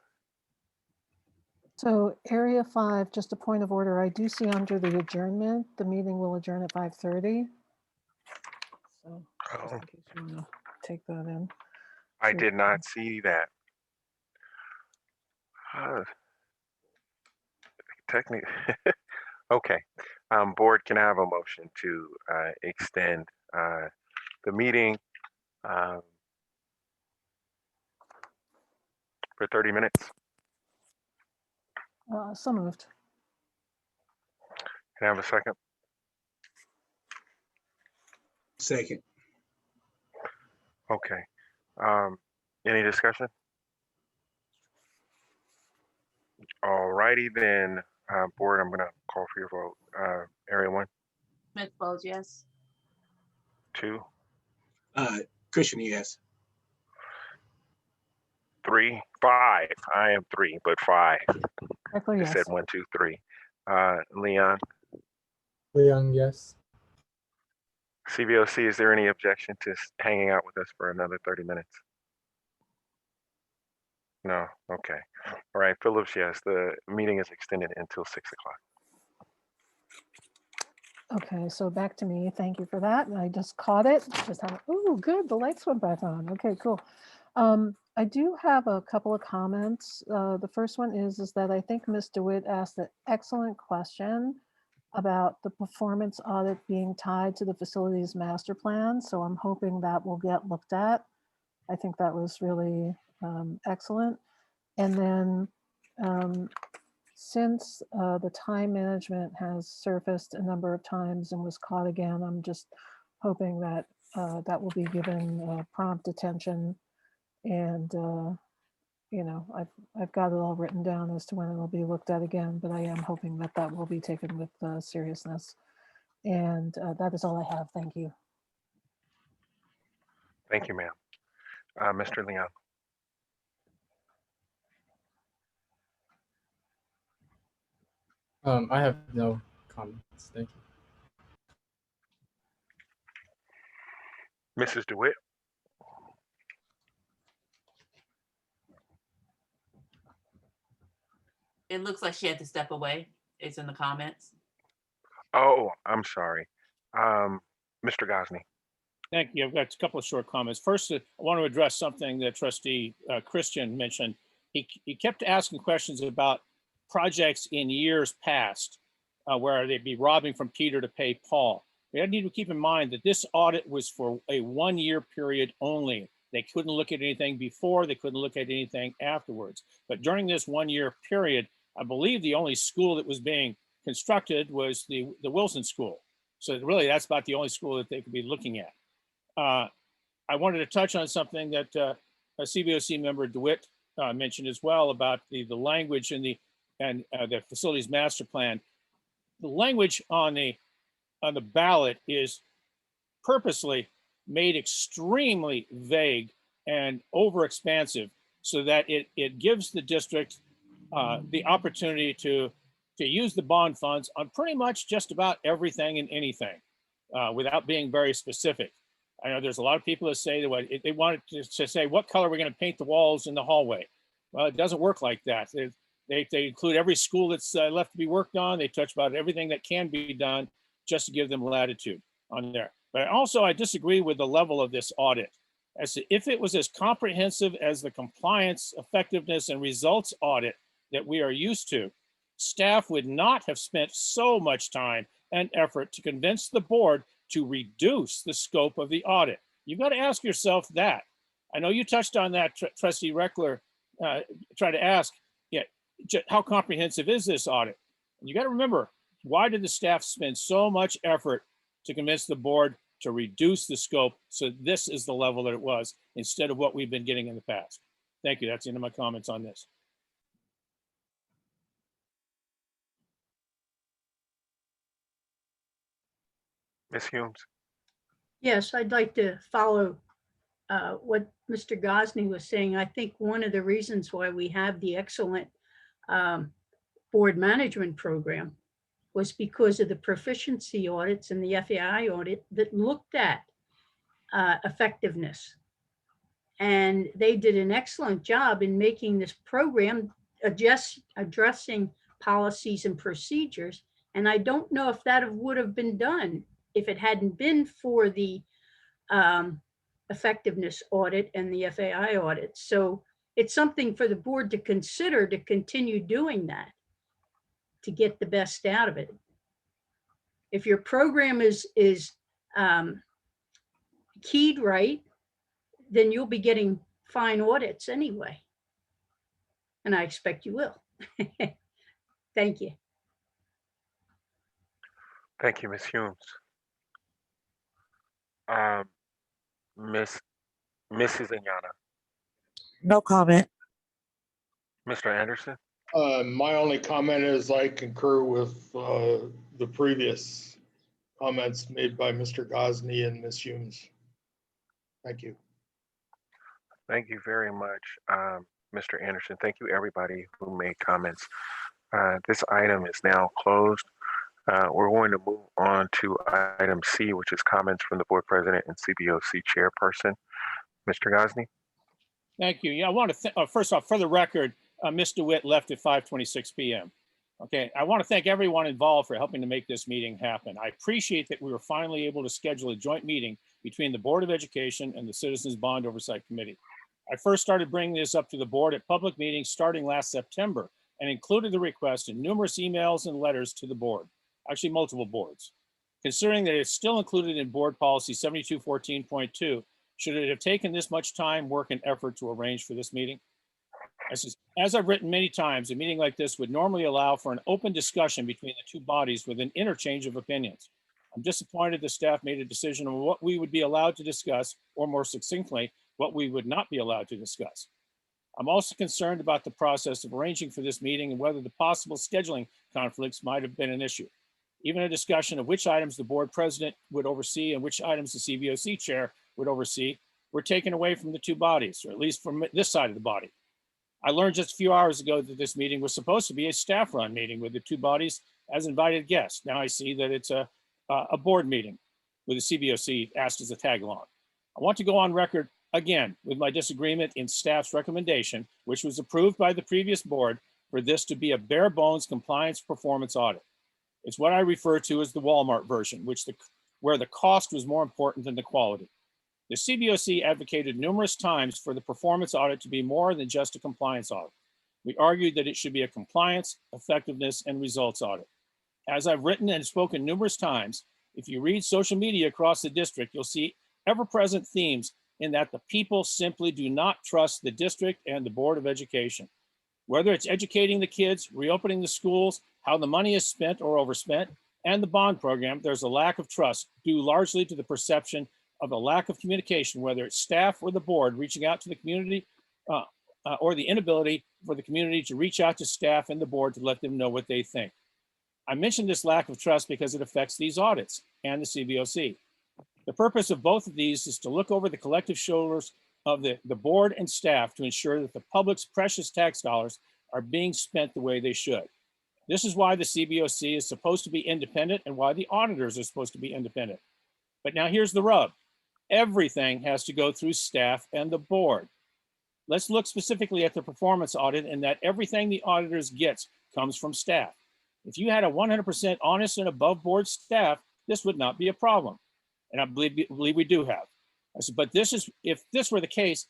So area 5, just a point of order, I do see under the adjournment, the meeting will adjourn at 5:30. So just Oh, in case you want to take that in. I So- did not see that. Technically, okay. Board, can I have a motion to extend the meeting for 30 minutes? So moved. Can I have a second? Second. Okay. Any discussion? All righty then, board, I'm gonna call for your vote. Area 1, Smith Folds, yes. 2, Christian, yes. 3, 5. I am 3, but 5. Echo, You said yes. 1, 2, 3. Leon, Leon, yes. CBOC, is there any objection to hanging out with us for another 30 minutes? No, okay. All right, Phillips, yes, the meeting is extended until 6 o'clock. Okay, so back to me. Thank you for that. I just caught it. Just have, oh, good. The lights went back on. Okay, cool. I do have a couple of comments. The first one is that I think Ms. DeWitt asked an excellent question about the performance audit being tied to the facilities master plan. So I'm hoping that will get looked at. I think that was really excellent. And then since the time management has surfaced a number of times and was caught again, I'm just hoping that that will be given prompt attention and you know, I've got it all written down as to when it'll be looked at again, but I am hoping that that will be taken with seriousness. And that is all I have. Thank you. Thank you, ma'am. Mr. Leon. I have no comments. Thank you. Mrs. DeWitt. It looks like she had to step away. It's in the comments. Oh, I'm sorry. Mr. Gosney. Thank you. I've got a couple of short comments. First, I want to address something that Trustee Christian mentioned. He kept asking questions about projects in years past, where they'd be robbing from Peter to pay Paul. We need to keep in mind that this audit was for a 1-year period only. They couldn't look at anything before, they couldn't look at anything afterwards. But during this 1-year period, I believe the only school that was being constructed was the Wilson School. So really, that's about the only school that they could be looking at. I wanted to touch on something that a CBOC member DeWitt mentioned as well about the language in the facilities master plan. The language on the ballot is purposely made extremely vague and overexpansive so that it gives the district the opportunity to use the bond funds on pretty much just about everything and anything without being very specific. I know there's a lot of people that say that they want to say, what color are we going to paint the walls in the hallway? Well, it doesn't work like that. They include every school that's left to be worked on. They touch about everything that can be done just to give them latitude on there. But also, I disagree with the level of this audit. As to if it was as comprehensive as the compliance, effectiveness, and results audit that we are used to, staff would not have spent so much time and effort to convince the board to reduce the scope of the audit. You've got to ask yourself that. I know you touched on that, Trustee Reckler, tried to ask, how comprehensive is this audit? And you got to remember, why did the staff spend so much effort to convince the board to reduce the scope so this is the level that it was instead of what we've been getting in the past? Thank you. That's the end of my comments on this. Ms. Humes. Yes, I'd like to follow what Mr. Gosney was saying. I think one of the reasons why we have the excellent board management program was because of the proficiency audits and the FAI audit that looked at effectiveness. And they did an excellent job in making this program addressing policies and procedures. And I don't know if that would have been done if it hadn't been for the effectiveness audit and the FAI audit. So it's something for the board to consider to continue doing that, to get the best out of it. If your program is keyed right, then you'll be getting fine audits anyway. And I expect you will. Thank you. Thank you, Ms. Humes. Mrs. Inyana. No comment. Mr. Anderson. My only comment is I concur with the previous comments made by Mr. Gosney and Ms. Humes. Thank you. Thank you very much, Mr. Anderson. Thank you, everybody who made comments. This item is now closed. We're going to move on to item C, which is comments from the board president and CBOC chairperson. Mr. Gosney. Thank you. Yeah, I want to, first off, for the record, Ms. DeWitt left at 5:26 p.m. Okay, I want to thank everyone involved for helping to make this meeting happen. I appreciate that we were finally able to schedule a joint meeting between the Board of Education and the Citizens Bond Oversight Committee. I first started bringing this up to the board at public meetings starting last September and included the request in numerous emails and letters to the board, actually multiple boards. Considering that it's still included in board policy 7214.2, should it have taken this much time, work, and effort to arrange for this meeting? As I've written many times, a meeting like this would normally allow for an open discussion between the two bodies with an interchange of opinions. I'm disappointed the staff made a decision on what we would be allowed to discuss, or more succinctly, what we would not be allowed to discuss. I'm also concerned about the process of arranging for this meeting and whether the possible scheduling conflicts might have been an issue. Even a discussion of which items the board president would oversee and which items the CBOC chair would oversee were taken away from the two bodies, or at least from this side of the body. I learned just a few hours ago that this meeting was supposed to be a staff-run meeting with the two bodies as invited guests. Now I see that it's a board meeting with the CBOC asked as a tag-along. I want to go on record again with my disagreement in staff's recommendation, which was approved by the previous board, for this to be a bare bones compliance performance audit. It's what I refer to as the Walmart version, where the cost was more important than the quality. The CBOC advocated numerous times for the performance audit to be more than just a compliance audit. We argued that it should be a compliance, effectiveness, and results audit. As I've written and spoken numerous times, if you read social media across the district, you'll see ever-present themes in that the people simply do not trust the district and the Board of Education. Whether it's educating the kids, reopening the schools, how the money is spent or overspent, and the bond program, there's a lack of trust due largely to the perception of a lack of communication, whether it's staff or the board reaching out to the community or the inability for the community to reach out to staff and the board to let them know what they think. I mentioned this lack of trust because it affects these audits and the CBOC. The purpose of both of these is to look over the collective shoulders of the board and staff to ensure that the public's precious tax dollars are being spent the way they should. This is why the CBOC is supposed to be independent and why the auditors are supposed to be independent. But now here's the rub. Everything has to go through staff and the board. Let's look specifically at the performance audit and that everything the auditors gets comes from staff. If you had a 100% honest and above board staff, this would not be a problem. And I believe we do have. I said, but if this were the case,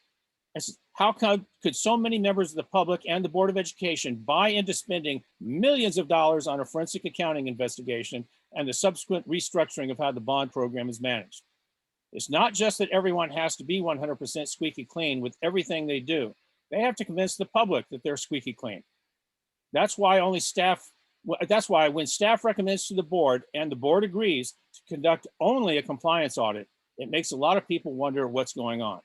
I said, how could so many members of the public and the Board of Education buy into spending millions of dollars on a forensic accounting investigation and the subsequent restructuring of how the bond program is managed? It's not just that everyone has to be 100% squeaky clean with everything they do. They have to convince the public that they're squeaky clean. That's why when staff recommends to the board and the board agrees to conduct only a compliance audit, it makes a lot of people wonder what's going on.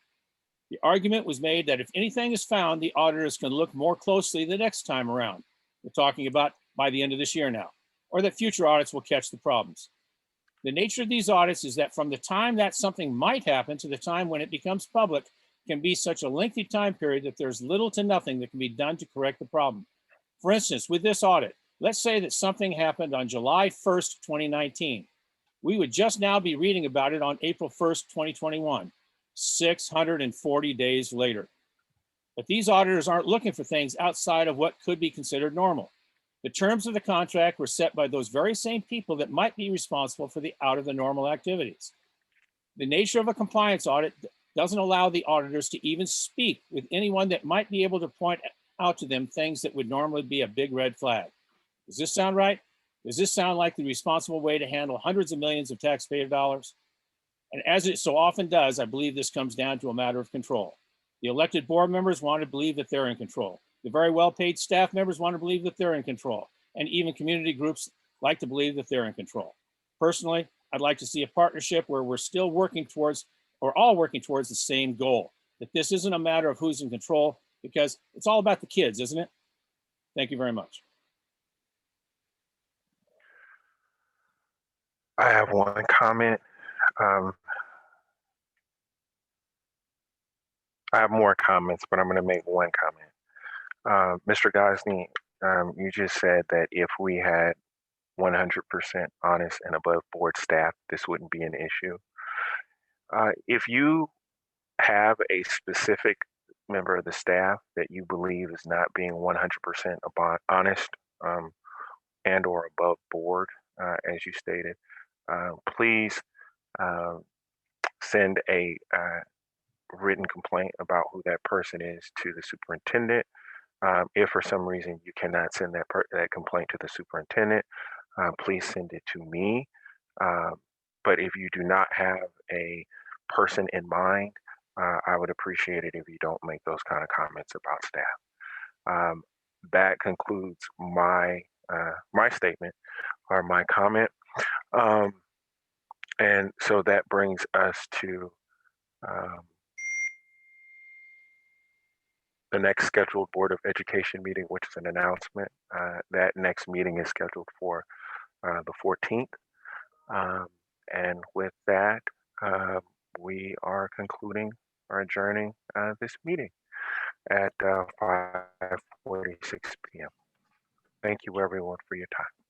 The argument was made that if anything is found, the auditors can look more closely the next time around. We're talking about by the end of this year now, or that future audits will catch the problems. The nature of these audits is that from the time that something might happen to the time when it becomes public can be such a lengthy time period that there's little to nothing that can be done to correct the problem. For instance, with this audit, let's say that something happened on July 1st, 2019. We would just now be reading about it on April 1st, 2021, 640 days later. But these auditors aren't looking for things outside of what could be considered normal. The terms of the contract were set by those very same people that might be responsible for the out of the normal activities. The nature of a compliance audit doesn't allow the auditors to even speak with anyone that might be able to point out to them things that would normally be a big red flag. Does this sound right? Does this sound like the responsible way to handle hundreds of millions of taxpayer dollars? And as it so often does, I believe this comes down to a matter of control. The elected board members want to believe that they're in control. The very well-paid staff members want to believe that they're in control. And even community groups like to believe that they're in control. Personally, I'd like to see a partnership where we're still working towards, or all working towards the same goal, that this isn't a matter of who's in control, because it's all about the kids, isn't it? Thank you very much. I have one comment. I have more comments, but I'm going to make one comment. Mr. Gosney, you just said that if we had 100% honest and above board staff, this wouldn't be an issue. If you have a specific member of the staff that you believe is not being 100% honest and or above board, as you stated, please send a written complaint about who that person is to the superintendent. If for some reason you cannot send that complaint to the superintendent, please send it to me. But if you do not have a person in mind, I would appreciate it if you don't make those kind of comments about staff. That concludes my statement or my comment. And so that brings us to the next scheduled Board of Education meeting, which is an announcement. That next meeting is scheduled for the 14th. And with that, we are concluding or adjourning this meeting at 5:46 p.m. Thank you everyone for your time.